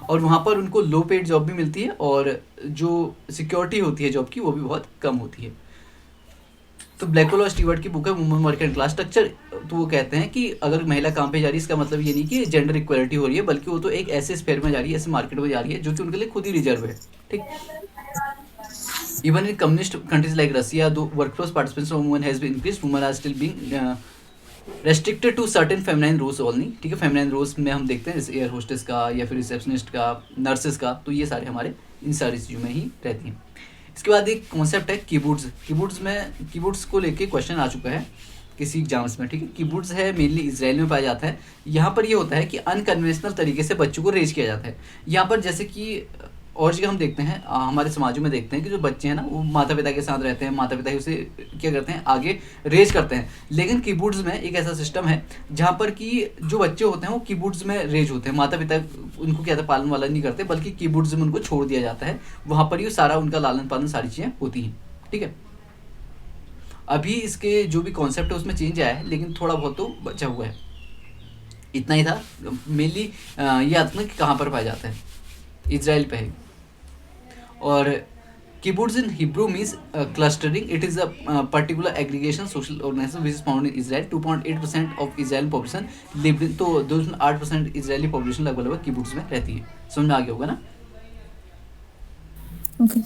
[SPEAKER 1] और वहाँ पर उनको लो पेड जॉब भी मिलती है और जो सिक्योरिटी होती है जॉब की वो भी बहुत कम होती है। तो ब्लैकवेल और स्टीवर्ट की बुक है women work and class structure. तो वो कहते हैं कि अगर महिला काम पे जा रही है इसका मतलब ये नहीं कि जेंडर इक्वालिटी हो रही है, बल्कि वो तो एक ऐसे स्फेयर में जा रही है, ऐसे मार्केट में जा रही है जो कि उनके लिए खुद ही रिजर्व है, ठीक। Even in communist countries like Russia though workforce participation of women has been increased, women are still being restricted to certain feminine roles only, ठीक है। फेमिनाइन रोल्स में हम देखते हैं जैसे एयर होस्टेस का या फिर रिसेप्शनिस्ट का, नर्सेस का, तो ये सारे हमारे इन सारी चीज़ों में ही रहती हैं। इसके बाद एक कॉन्सेप्ट है कीबोर्ड्स को लेके क्वेश्चन आ चुका है किसी एग्जाम्स में, ठीक है। कीबोर्ड्स है मेनली इजराइल में पाया जाता है। यहाँ पर ये होता है कि अनकन्वेंशनल तरीके से बच्चों को रेज किया जाता है। यहाँ पर जैसे कि और जगह हम देखते हैं, हमारे समाजों में देखते हैं कि जो बच्चे हैं ना वो माता पिता के साथ रहते हैं, माता पिता ही उसे क्या करते हैं आगे रेज करते हैं। लेकिन कीबोर्ड्स में एक ऐसा सिस्टम है जहाँ पर कि जो बच्चे होते हैं वो कीबोर्ड्स में रेज होते हैं, माता पिता उनको क्या पालन वालन नहीं करते, बल्कि कीबोर्ड्स में उनको छोड़ दिया जाता है, वहाँ पर ही सारा उनका लालन पालन सारी चीज़ें होती हैं, ठीक है। अभी इसके जो भी कॉन्सेप्ट है उसमें चेंज आया है, लेकिन थोड़ा बहुत तो बचा हुआ है। इतना ही था मेनली। ये आता है कि कहाँ पर पाया जाता है, इजराइल पे है। और Kibbutz in Hebrew means clustering. It is a particular aggregation, social organization which is found in Israel. 2.8% of Israeli population lived in, तो 2.8% Israeli population लगभग किबुट्स में रहती है. समझ में आ गया होगा ना?
[SPEAKER 3] ओके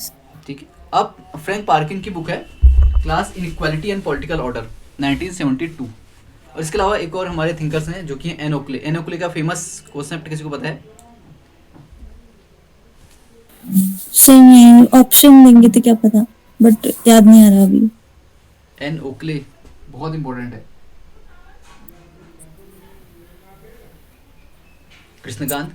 [SPEAKER 1] ठीक है. अब फ्रैंक पार्किन की बुक है class inequality and political order 1972. और इसके अलावा एक और हमारे थिंकर्स हैं जो कि एन ओक्ले. एन ओक्ले का फेमस कॉन्सेप्ट किसी को पता है?
[SPEAKER 3] सही ऑप्शन देंगे तो क्या पता, बट याद नहीं आ रहा अभी.
[SPEAKER 1] एन ओक्ले बहुत इंपॉर्टेंट है. कृष्णकांत.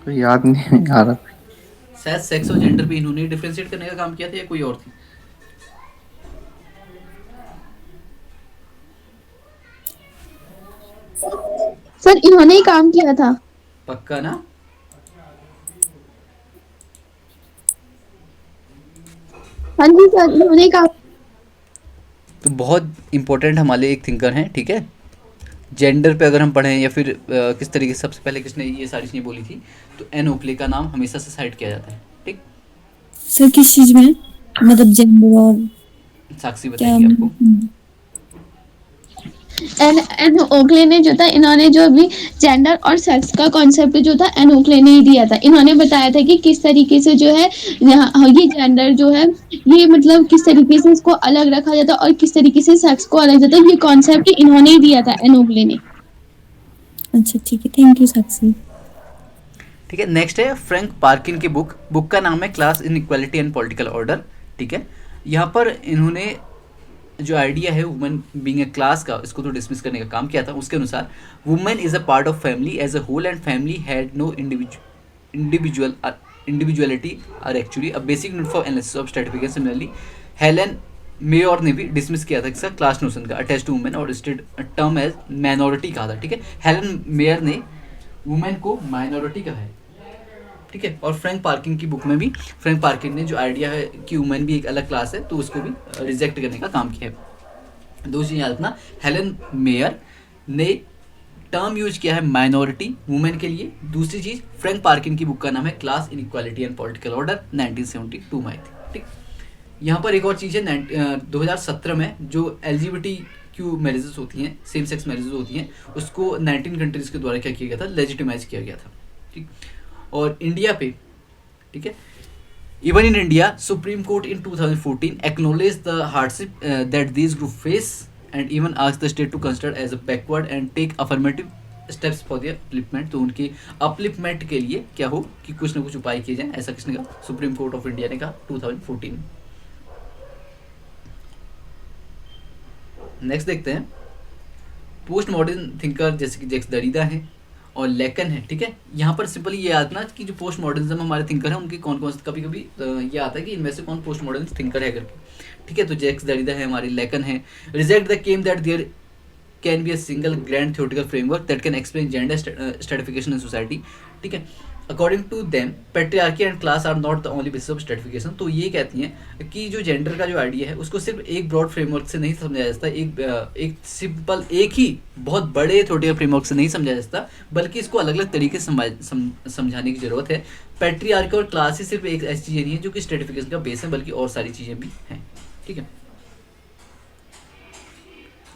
[SPEAKER 2] याद नहीं आ रहा.
[SPEAKER 1] शायद सेक्स और जेंडर पे इन्होंने डिफरेंशिएट करने का काम किया था या कोई और थी?
[SPEAKER 4] सर इन्होंने ही काम किया था.
[SPEAKER 1] पक्का ना?
[SPEAKER 4] हाँ जी सर इन्होंने ही काम.
[SPEAKER 1] तो बहुत इंपॉर्टेंट हमारे एक थिंकर हैं. ठीक है. जेंडर पे अगर हम पढ़ें या फिर किस तरीके से सबसे पहले किसने ये सारी चीज़ें बोली थी, तो एन ओक्ले का नाम हमेशा से साइड किया जाता है. ठीक.
[SPEAKER 3] सर किस चीज में, मतलब जेंडर और
[SPEAKER 1] साक्षी
[SPEAKER 3] क्या?
[SPEAKER 1] बताएंगे आपको.
[SPEAKER 4] एन ओक्ले ने जो था, इन्होंने जो भी जेंडर और सेक्स का कॉन्सेप्ट जो था एन ओक्ले ने ही दिया था. इन्होंने बताया था कि किस तरीके से जो है ये जेंडर जो है ये मतलब किस तरीके से इसको अलग रखा जाता है और किस तरीके से सेक्स को अलग जाता है. ये कॉन्सेप्ट इन्होंने ही दिया था एन ओक्ले ने.
[SPEAKER 3] अच्छा ठीक है, थैंक यू साक्षी.
[SPEAKER 1] ठीक है. नेक्स्ट है फ्रैंक पार्किन की बुक का नाम है class inequality and political order. ठीक है. यहाँ पर इन्होंने जो आइडिया है वुमेन बीइंग ए क्लास का, इसको तो डिसमिस करने का काम किया था. उसके अनुसार women is a part of family as a whole and family had no individuality are actually a basic need for analysis of stratification. Similarly Helen Mayer ने भी डिसमिस किया था इसका क्लास नोशन का अटैच टू वुमेन और state term as minority कहा था. ठीक है. हेलन मेयर ने वुमेन को माइनॉरिटी कहा है. ठीक है. और फ्रैंक पार्किन की बुक में भी फ्रैंक पार्किन ने जो आइडिया है कि वुमेन भी एक अलग क्लास है, तो उसको भी रिजेक्ट करने का काम किया है. दो चीज़ याद रखना. हेलन मेयर ने टर्म यूज किया है माइनॉरिटी वुमेन के लिए. दूसरी चीज़ फ्रैंक पार्किन की बुक का नाम है class inequality and political order 1972 में आई थी. ठीक. यहाँ पर एक और चीज़ है 2017 में जो LGBTQ मैरिजेस होती हैं, सेम सेक्स मैरिजेस होती हैं, उसको 19 कंट्रीज़ के द्वारा क्या किया गया था, लेजिटिमाइज किया गया था. ठीक. और इंडिया पे, ठीक है, even in India supreme court in 2014 acknowledge the hardship that these group face and even ask the state to consider as a backward and take affirmative steps for their upliftment. तो उनके upliftment के लिए क्या हो कि कुछ ना कुछ उपाय किए जाएं, ऐसा किसने कहा? सुप्रीम कोर्ट ऑफ इंडिया ने कहा 2014 में. नेक्स्ट देखते हैं. पोस्ट मॉडर्न थिंकर जैसे कि जैक्स दरिदा है और लेकन है. ठीक है. यहाँ पर सिंपली ये आता ना कि जो पोस्ट मॉडर्निज्म हमारे थिंकर हैं उनके कौन कौन से, कभी कभी ये आता है कि इनमें से कौन पोस्ट मॉडर्न थिंकर है करके. ठीक है. तो जैक्स दरिदा है, हमारे लेकन है. Reject the claim that there can be a single grand theoretical framework that can explain gender stratification in society. ठीक है. According to them patriarchy and class are not the only basis of stratification. तो ये कहती हैं कि जो gender का जो आइडिया है उसको सिर्फ एक ब्रॉड फ्रेमवर्क से नहीं समझा जा सकता, एक सिंपल एक ही बहुत बड़े थ्योरेटिकल फ्रेमवर्क से नहीं समझा जा सकता, बल्कि इसको अलग अलग तरीके से समझाने की जरूरत है. पेट्रियार्की और क्लास ही सिर्फ एक ऐसी चीज़ें नहीं है जो कि स्ट्रेटिफिकेशन का बेस है, बल्कि और सारी चीज़ें भी हैं. ठीक है.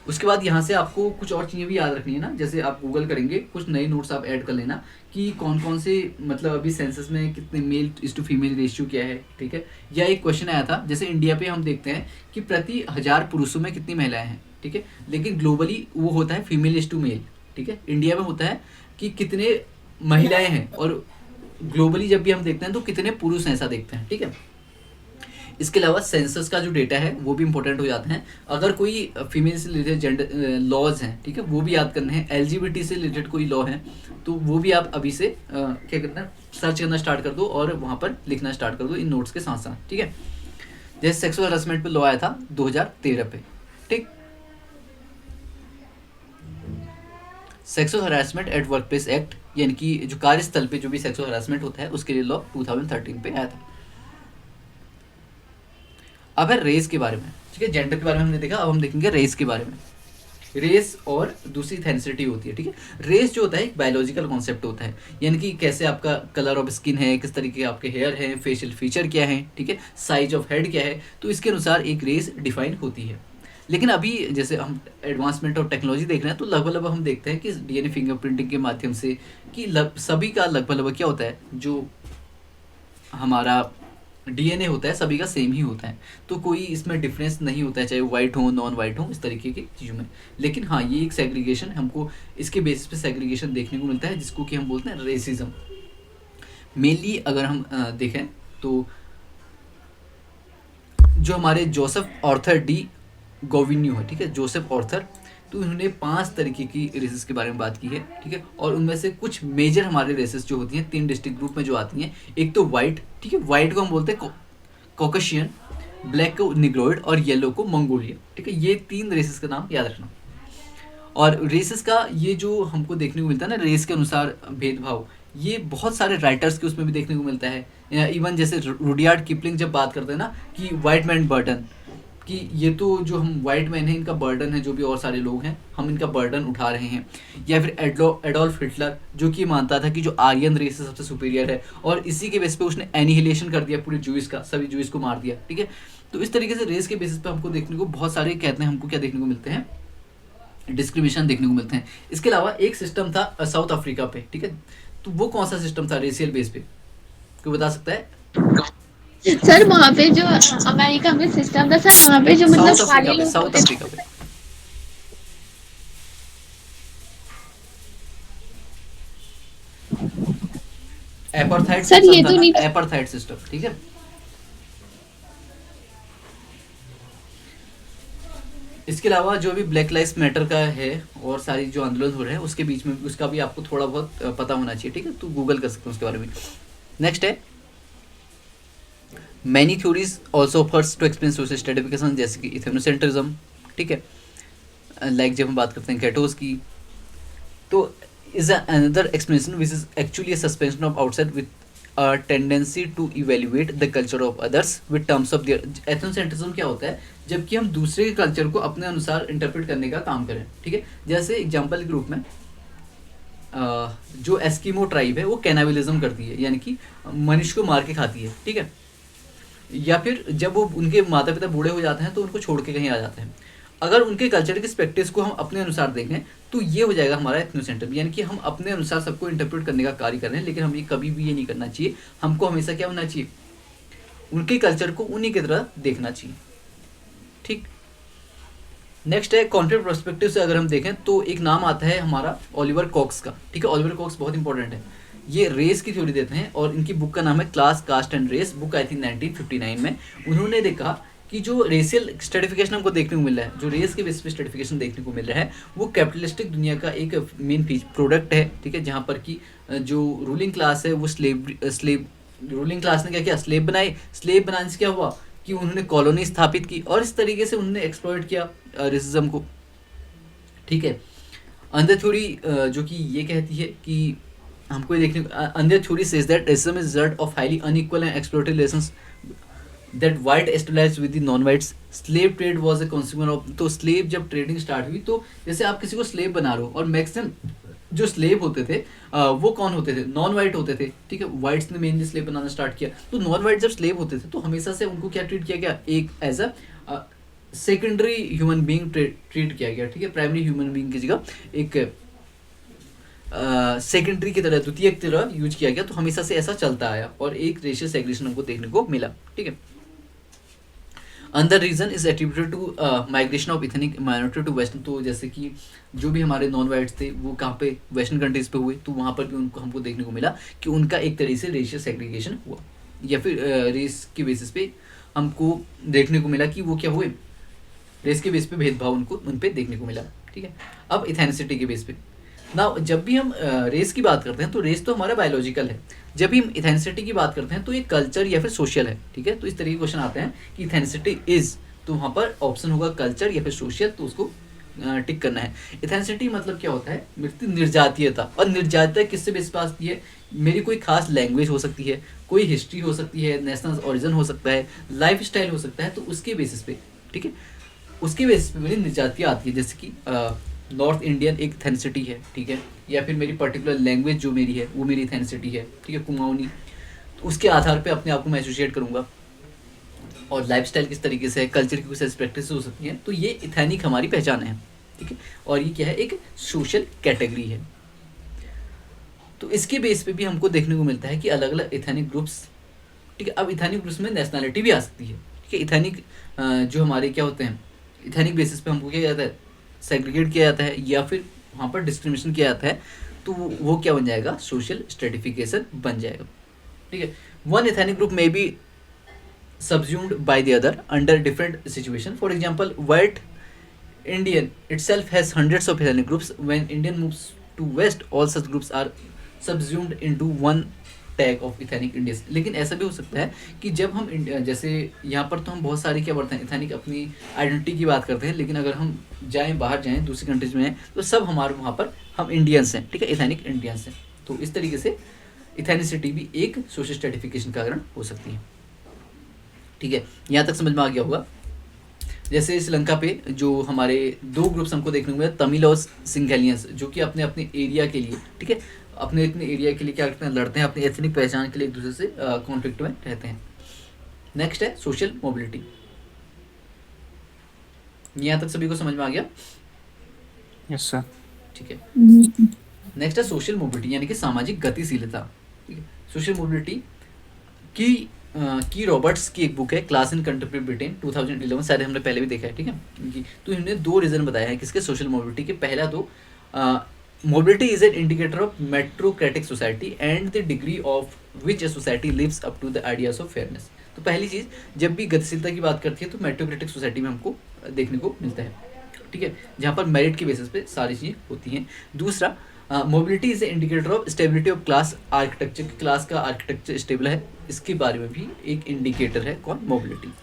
[SPEAKER 1] उसके बाद यहाँ से आपको कुछ और चीज़ें भी याद रखनी है ना, जैसे आप गूगल करेंगे कुछ नए नोट्स आप ऐड कर लेना कि कौन कौन से, मतलब अभी सेंसस में कितने male is to female ratio क्या है. ठीक है. या एक क्वेश्चन आया था, जैसे इंडिया पे हम देखते हैं कि प्रति 1000 पुरुषों में कितनी महिलाएं हैं. ठीक है. लेकिन ग्लोबली वो होता है फीमेल इज टू मेल. ठीक है. इंडिया में होता है कि कितने महिलाएं हैं, और ग्लोबली जब भी हम देखते हैं तो कितने पुरुष हैं, ऐसा देखते हैं. ठीक है. इसके अलावा सेंसस का जो डेटा है वो भी इंपॉर्टेंट हो जाते हैं. अगर कोई फीमेल से रिलेटेड जेंडर लॉज हैं, ठीक है, वो भी याद करने हैं. LGBT से रिलेटेड कोई लॉ है तो वो भी आप अभी से क्या करना है, सर्च करना स्टार्ट कर दो और वहाँ पर लिखना स्टार्ट कर दो इन नोट्स के साथ साथ. ठीक है. जैसे सेक्सुअल हरासमेंट पे लॉ आया था 2013 पे. ठीक. Sexual harassment at work place act, यानी कि जो कार्यस्थल पे जो भी सेक्सुअल हरासमेंट होता है उसके लिए लॉ 2013 पे आया था. अब है रेस के बारे में. ठीक है. जेंडर के बारे में हमने देखा, अब हम देखेंगे रेस के बारे में. रेस और दूसरी इथेनिसिटी होती है, ठीक है। रेस जो होता है एक बायोलॉजिकल कॉन्सेप्ट होता है, यानी कि कैसे आपका कलर ऑफ स्किन है, किस तरीके के आपके हेयर हैं, फेशियल फीचर क्या है, ठीक है, साइज ऑफ हेड क्या है, तो इसके अनुसार एक रेस डिफाइन होती है। लेकिन अभी जैसे हम एडवांसमेंट ऑफ टेक्नोलॉजी देख रहे हैं तो लगभग हम देखते हैं कि डीएनए फिंगरप्रिंटिंग के माध्यम से कि सभी का लगभग क्या होता है, जो हमारा डीएनए होता है सभी का सेम ही होता है, तो कोई इसमें डिफरेंस नहीं होता है, चाहे वाइट हो नॉन वाइट हो, इस तरीके की चीज़ों में। लेकिन हाँ, ये एक सेग्रीगेशन हमको इसके बेसिस पे सेग्रीगेशन देखने को मिलता है, जिसको कि हम बोलते हैं रेसिज्म। मेनली अगर हम देखें तो जो हमारे जोसेफ ऑर्थर डी गोविन्यू है, ठीक है, जोसेफ ऑर्थर, तो उन्होंने 5 तरीके की रेसेस के बारे में बात की है, ठीक है। और उनमें से कुछ मेजर हमारे रेसेस जो होती हैं 3 डिस्ट्रिक्ट ग्रुप में जो आती हैं, एक तो वाइट, ठीक है, वाइट को हम बोलते हैं कॉकेशियन, ब्लैक को निग्रोइड और येलो को मंगोलियन, ठीक है। ये 3 रेसेस का नाम याद रखना। और रेसेस का ये जो हमको देखने को मिलता है ना, रेस के अनुसार भेदभाव, ये बहुत सारे राइटर्स के उसमें भी देखने को मिलता है। इवन जैसे रुडियार्ड किपलिंग जब बात करते हैं ना कि वाइट मैन बर्डन, कि ये तो जो हम वाइट मैन हैं इनका बर्डन है, जो भी और सारे लोग हैं हम इनका बर्डन उठा रहे हैं। या फिर एडोल्फ हिटलर जो कि मानता था कि जो आर्यन रेस है सबसे सुपीरियर है, और इसी के बेस पे उसने एनिहिलेशन कर दिया पूरे जूइस का, सभी जूइस को मार दिया, ठीक है। तो इस तरीके से रेस के बेसिस पे हमको देखने को बहुत सारे कहते हैं, हमको क्या देखने को मिलते हैं, डिस्क्रिमिनेशन देखने को मिलते हैं। इसके अलावा एक सिस्टम था साउथ अफ्रीका पे, ठीक है, तो वो कौन सा सिस्टम था रेशियल बेस पे, कोई बता सकता है?
[SPEAKER 4] सर वहाँ पे जो अमेरिका में सिस्टम था सर, वहाँ पे जो मतलब
[SPEAKER 1] साउथ
[SPEAKER 4] काले
[SPEAKER 1] अफ्रीका पे,
[SPEAKER 4] लोग
[SPEAKER 1] साउथ
[SPEAKER 4] होते थे।
[SPEAKER 1] अफ्रीका पे एपार्थाइड
[SPEAKER 4] सर, ये
[SPEAKER 1] सिस्टम था
[SPEAKER 4] तो
[SPEAKER 1] ना,
[SPEAKER 4] नहीं-
[SPEAKER 1] एपार्थाइड सिस्टम, ठीक है। इसके अलावा जो भी ब्लैक लाइव्स मैटर का है और सारी जो आंदोलन हो रहे हैं उसके बीच में उसका भी आपको थोड़ा बहुत पता होना चाहिए, ठीक है, तो गूगल कर सकते हो उसके बारे में। नेक्स्ट है many theories also offers to explain social stratification, जैसे कि इथेनोसेंट्रिज्म, ठीक है, लाइक जब हम बात करते हैं गेटोस की, तो is another explanation which is actually a suspension of outside with a tendency to evaluate the culture of others with terms of their ethnocentrism। क्या होता है, जबकि हम दूसरे के कल्चर को अपने अनुसार इंटरप्रेट करने का काम करें, ठीक है। जैसे एग्जांपल के रूप में जो एस्किमो ट्राइब है वो कैनाबिलिज्म करती है, यानी कि मनुष्य को मार के खाती है, ठीक है। या फिर जब वो उनके माता पिता बूढ़े हो जाते हैं तो उनको छोड़ के कहीं आ जाते हैं। अगर उनके कल्चर की प्रैक्टिस को हम अपने अनुसार देखें तो ये हो जाएगा हमारा एथनोसेंट्रिज्म, यानी कि हम अपने अनुसार सबको इंटरप्रेट करने का कार्य कर रहे हैं। लेकिन हम ये कभी भी ये नहीं करना चाहिए, हमको हमेशा क्या होना चाहिए, उनके कल्चर को उन्हीं की तरह देखना चाहिए, ठीक। नेक्स्ट है कॉन्फ्लिक्ट पर्सपेक्टिव से अगर हम देखें तो एक नाम आता है हमारा ओलिवर कॉक्स का, ठीक है। ओलिवर कॉक्स बहुत इंपॉर्टेंट है, ये रेस की थ्योरी देते हैं और इनकी बुक का नाम है class caste and race, book I think 1959 में। उन्होंने देखा कि जो रेशियल स्ट्रेटिफिकेशन हमको देखने को मिल रहा है, जो रेस के बेस पे स्ट्रेटिफिकेशन देखने को मिल रहा है, वो कैपिटलिस्टिक दुनिया का एक मेन प्रोडक्ट है, ठीक है। जहाँ पर कि जो रूलिंग क्लास है वो स्लेव रूलिंग क्लास ने क्या किया, स्लेव बनाए, स्लेव बनाने से क्या हुआ कि उन्होंने कॉलोनी स्थापित की और इस तरीके से उन्होंने एक्सप्लॉइट किया रेसिज्म को, ठीक है। अंदर थ्योरी जो कि ये कहती है कि हमको ये देखने, अंदर theory says that racism is result of highly unequal and exploited relations that white established with the non-whites, slave trade was a consumer of। तो स्लेव जब ट्रेडिंग स्टार्ट हुई तो जैसे आप किसी को स्लेव बना रहे हो और मैक्सिमम जो स्लेव होते थे वो कौन होते थे, नॉन वाइट होते थे, ठीक है। वाइट्स ने मेनली स्लेव बनाना स्टार्ट किया, तो नॉन वाइट जब स्लेव होते थे तो हमेशा से उनको क्या ट्रीट किया गया, एक as a secondary human being treat किया गया, ठीक है। प्राइमरी ह्यूमन बीइंग की जगह एक सेकेंडरी की तरह, द्वितीय की तरह यूज किया गया। तो हमेशा से ऐसा चलता आया और एक रेशियल सेग्रीगेशन हमको देखने को मिला, ठीक है। अंदर reason is attributed to migration of ethnic minority to western. तो जैसे कि जो भी हमारे नॉन वाइट्स थे वो कहाँ पे, वेस्टर्न कंट्रीज पे हुए, तो वहाँ पर भी उनको हमको देखने को मिला कि उनका एक तरीके से रेशियल सेग्रीगेशन हुआ, या फिर रेस के बेसिस पे हमको देखने को मिला कि वो क्या हुए, रेस के बेस पे भेदभाव उनको उन पे देखने को मिला, ठीक है। अब इथेनिसिटी के बेस पे ना, जब भी हम रेस की बात करते हैं तो रेस तो हमारा बायोलॉजिकल है, जब भी हम इथेनिसिटी की बात करते हैं तो ये कल्चर या फिर सोशल है, ठीक है। तो इस तरीके के क्वेश्चन आते हैं कि इथेनिसिटी इज, तो वहाँ पर ऑप्शन होगा कल्चर या फिर सोशल, तो उसको टिक करना है। इथेनिसिटी मतलब क्या होता है, निर्जातीयता। और निर्जातीयता किससे बेस पे आती है, मेरी कोई खास लैंग्वेज हो सकती है, कोई हिस्ट्री हो सकती है, नेशनल ओरिजिन हो सकता है, लाइफ स्टाइल हो सकता है, तो उसके बेसिस पे, ठीक है। उसकी बेसिस पे मेरी जातियाँ आती है, जैसे कि नॉर्थ इंडियन एक एथेनिसिटी है, ठीक है, या फिर मेरी पर्टिकुलर लैंग्वेज जो मेरी है वो मेरी एथेनिसिटी है, ठीक है, कुमाऊनी, तो उसके आधार पे अपने आप को मैं एसोसिएट करूँगा। और लाइफस्टाइल किस तरीके से है, कल्चर की कुछ ऐसी प्रैक्टिस हो सकती हैं, तो ये इथेनिक हमारी पहचान है, ठीक है। और ये क्या है, एक सोशल कैटेगरी है। तो इसके बेस पे भी हमको देखने को मिलता है कि अलग अलग इथेनिक ग्रुप्स, ठीक है। अब इथेनिक ग्रुप्स में नेशनैलिटी भी आ सकती है, ठीक है। इथेनिक जो हमारे क्या होते हैं, इथेनिक बेसिस पे हमको क्या जाता है, सेग्रीगेट किया जाता है या फिर वहाँ पर डिस्क्रिमिनेशन किया जाता है, तो वो क्या बन जाएगा, सोशल स्ट्रेटिफिकेशन बन जाएगा, ठीक है। वन इथेनिक ग्रुप में B subsumed by the other under different situation. For example, white Indian itself has hundreds of ethnic groups. When Indian moves to west, all such groups are subsumed into one tag of ethnic Indians. लेकिन ऐसा भी हो सकता है कि जब हम जैसे यहाँ पर तो हम बहुत सारे क्या बढ़ते हैं, इथेनिक अपनी आइडेंटिटी की बात करते हैं, लेकिन अगर हम जाएं बाहर जाएं दूसरी कंट्रीज में तो सब हमारे वहाँ पर हम इंडियंस हैं, ठीक है, इथेनिक इंडियंस हैं। तो इस तरीके से इथेनिसिटी भी एक सोशल स्ट्रेटिफिकेशन का कारण हो सकती है, ठीक है। यहाँ तक समझ में आ गया होगा। जैसे श्रीलंका पे जो हमारे दो ग्रुप्स हमको देखने को मिले, तमिल और सिंघलियंस, जो कि अपने अपने एरिया के लिए, ठीक है, अपने अपने एरिया के लिए क्या करते हैं, लड़ते हैं, अपनी एथनिक पहचान के लिए एक दूसरे से कॉन्फ्लिक्ट में रहते हैं। नेक्स्ट है सोशल मोबिलिटी। यहाँ तक सभी को समझ में आ गया?
[SPEAKER 2] Yes sir.
[SPEAKER 1] ठीक है।
[SPEAKER 3] जी।
[SPEAKER 1] नेक्स्ट है सोशल मोबिलिटी, यानी कि सामाजिक गतिशीलता, ठीक है। सोशल मोबिलिटी की रॉबर्ट्स की एक बुक है, क्लास इन कंटेम्परेरी ब्रिटेन 2011, शायद हमने पहले भी देखा है, ठीक है। तो इन्होंने दो रीज़न बताया है किसके, सोशल मोबिलिटी के। पहला तो mobility is an indicator of meritocratic society and the degree of which a society lives up to the ideas of fairness. तो पहली चीज़, जब भी गतिशीलता की बात करती है तो मेट्रोक्रेटिक सोसाइटी में हमको देखने को मिलता है, ठीक है, जहाँ पर मेरिट के बेसिस पे सारी चीज़ें होती हैं। दूसरा, mobility is a indicator of stability of class architecture, class का आर्किटेक्चर स्टेबल है, इसके बारे में भी एक इंडिकेटर है। कौन? मोबिलिटी।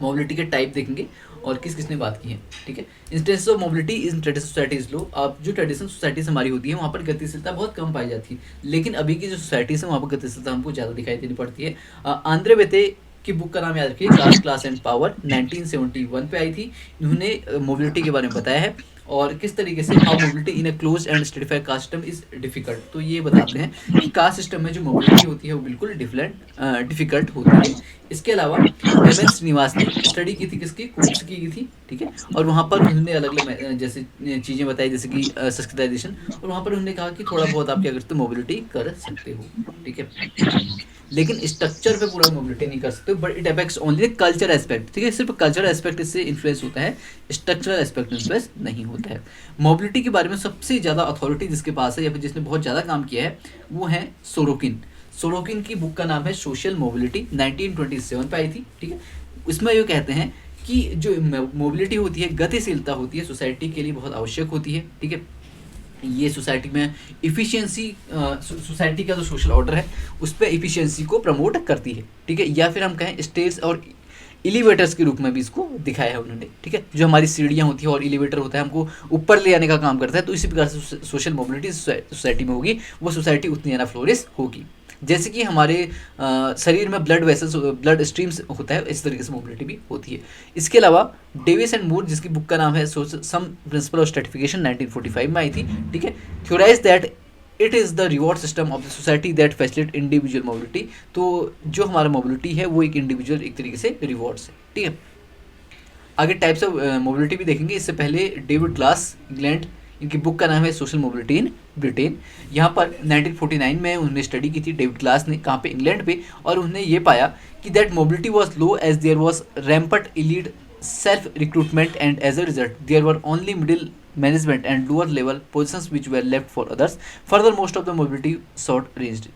[SPEAKER 1] मोबिलिटी के टाइप देखेंगे और किस किसने बात की है, ठीक है। Instance of mobility in traditional societies low, अब जो ट्रेडिशनल सोसाइटीज हमारी होती है वहाँ पर गतिशीलता बहुत कम पाई जाती है, लेकिन अभी की जो सोसाइटीज है वहाँ पर गतिशीलता हमको ज़्यादा दिखाई देनी पड़ती है। आंद्रे बेते की बुक का नाम याद रखिए, कास्ट क्लास एंड पावर, 1971 पे आई थी। इन्होंने मोबिलिटी के बारे में बताया है और किस तरीके से how mobility in a close and stratified caste system is difficult. तो ये बताते हैं कि कास्ट सिस्टम में जो मोबिलिटी होती है वो बिल्कुल डिफिकल्ट होती है। इसके अलावा एम एस श्रीनिवास ने स्टडी की थी, किसकी, कुक्स की थी, ठीक है। और वहाँ पर उन्होंने अलग अलग जैसे चीज़ें बताई, जैसे कि संस्कृताइजेशन, और वहाँ पर उन्होंने कहा कि थोड़ा बहुत आप क्या करते हो, मोबिलिटी कर सकते हो, ठीक है, लेकिन स्ट्रक्चर पे पूरा मोबिलिटी नहीं कर सकते, but it affects only the culture aspect, ठीक है। सिर्फ कल्चरल एस्पेक्ट इससे इन्फ्लुएंस होता है, स्ट्रक्चरल एस्पेक्ट इन्फ्लुएंस नहीं होता है। मोबिलिटी के बारे में सबसे ज़्यादा अथॉरिटी जिसके पास है या फिर जिसने बहुत ज़्यादा काम किया है वो है सोरोकिन। सोरोकिन की बुक का नाम है सोशल मोबिलिटी, 1927 पे आई थी, ठीक है। इसमें ये कहते हैं कि जो मोबिलिटी होती है, गतिशीलता होती है, सोसाइटी के लिए बहुत आवश्यक होती है, ठीक है। ये सोसाइटी में इफ़िशियंसी, सोसाइटी का जो सोशल ऑर्डर है उस पर इफ़िशियंसी को प्रमोट करती है, ठीक है। या फिर हम कहें स्टेयर्स और एलिवेटर्स के रूप में भी इसको दिखाया है उन्होंने, ठीक है। जो हमारी सीढ़ियाँ होती हैं और एलिवेटर होता है, हमको ऊपर ले आने का काम करता है, तो इसी प्रकार से सोशल मोबिलिटी सोसाइटी में होगी, वो सोसाइटी उतनी ज़्यादा फ्लोरिश होगी। जैसे कि हमारे शरीर में ब्लड वेसल्स, ब्लड स्ट्रीम्स होता है, इस तरीके से मोबिलिटी भी होती है। इसके अलावा डेविस एंड मूर, जिसकी बुक का नाम है सम प्रिंसिपल ऑफ स्ट्रेटिफिकेशन, 1945 में आई थी, ठीक है, theorise that it is the reward system of the society that facilitate individual mobility. तो जो हमारा मोबिलिटी है वो एक इंडिविजुअल एक तरीके से रिवॉर्ड्स है, ठीक है। आगे टाइप्स ऑफ मोबिलिटी भी देखेंगे। इससे पहले डेविड ग्लास, इंग्लैंड, इनकी बुक का नाम है सोशल मोबिलिटी इन ब्रिटेन। यहाँ पर 1949 में उन्होंने स्टडी की थी डेविड ग्लास ने, कहाँ पे, इंग्लैंड पे, और उन्होंने ये पाया कि that mobility was low as there was rampant elite self recruitment and as a result there were only middle management and lower level positions which were left for others. Further, most of the mobility short ranged,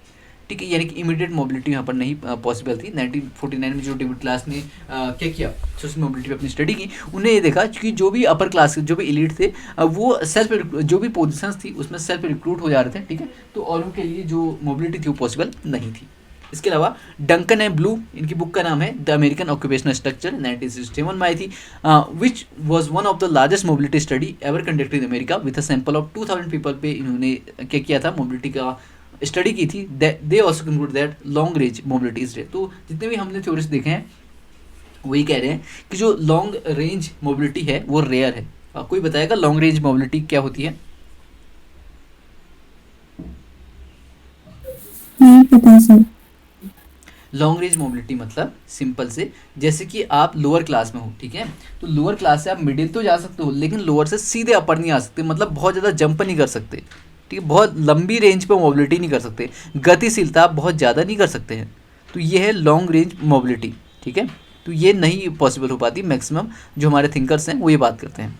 [SPEAKER 1] ठीक है, यानी कि immediate mobility यहाँ पर नहीं possible थी। 1949 में जो डेविड क्लास ने क्या किया, सोशल मोबिलिटी पे अपनी स्टडी की, उन्हें ये देखा कि जो भी अपर क्लास, जो भी एलीट थे, वो सेल्फ, जो भी पोजीशंस थी उसमें सेल्फ रिक्रूट हो जा रहे थे, ठीक है। तो और उनके लिए जो मोबिलिटी थी वो पॉसिबल नहीं थी। इसके अलावा डंकन एंड ब्लू, इनकी बुक का नाम है द अमेरिकन ऑक्यूपेशनल स्ट्रक्चर, 1967 में आई थी, which was one of the largest mobility study ever conducted in America with a sample of 2000 people पे इन्होंने क्या किया था, मोबिलिटी का स्टडी की थी। They also conclude that long range mobility is rare. तो जितने भी हमने थ्योरीज देखे हैं वही कह रहे हैं कि जो लॉन्ग रेंज मोबिलिटी है वो रेयर है। आपको ही बताएगा लॉन्ग रेंज मोबिलिटी क्या होती है?
[SPEAKER 3] नहीं पता सर।
[SPEAKER 1] लॉन्ग रेंज मोबिलिटी मतलब सिंपल से, जैसे कि आप लोअर क्लास में हो, ठीक है, तो लोअर क्लास से आप मिडिल तो जा सकते हो, लेकिन लोअर से सीधे अपर नहीं आ सकते, मतलब बहुत ज़्यादा जंप नहीं कर सकते, ठीक है, बहुत लंबी रेंज पे मोबिलिटी नहीं कर सकते, गतिशीलता आप बहुत ज़्यादा नहीं कर सकते हैं, तो ये है लॉन्ग रेंज मोबिलिटी, ठीक है। तो ये नहीं पॉसिबल हो पाती, मैक्सिमम जो हमारे थिंकर्स हैं वो ये बात करते हैं।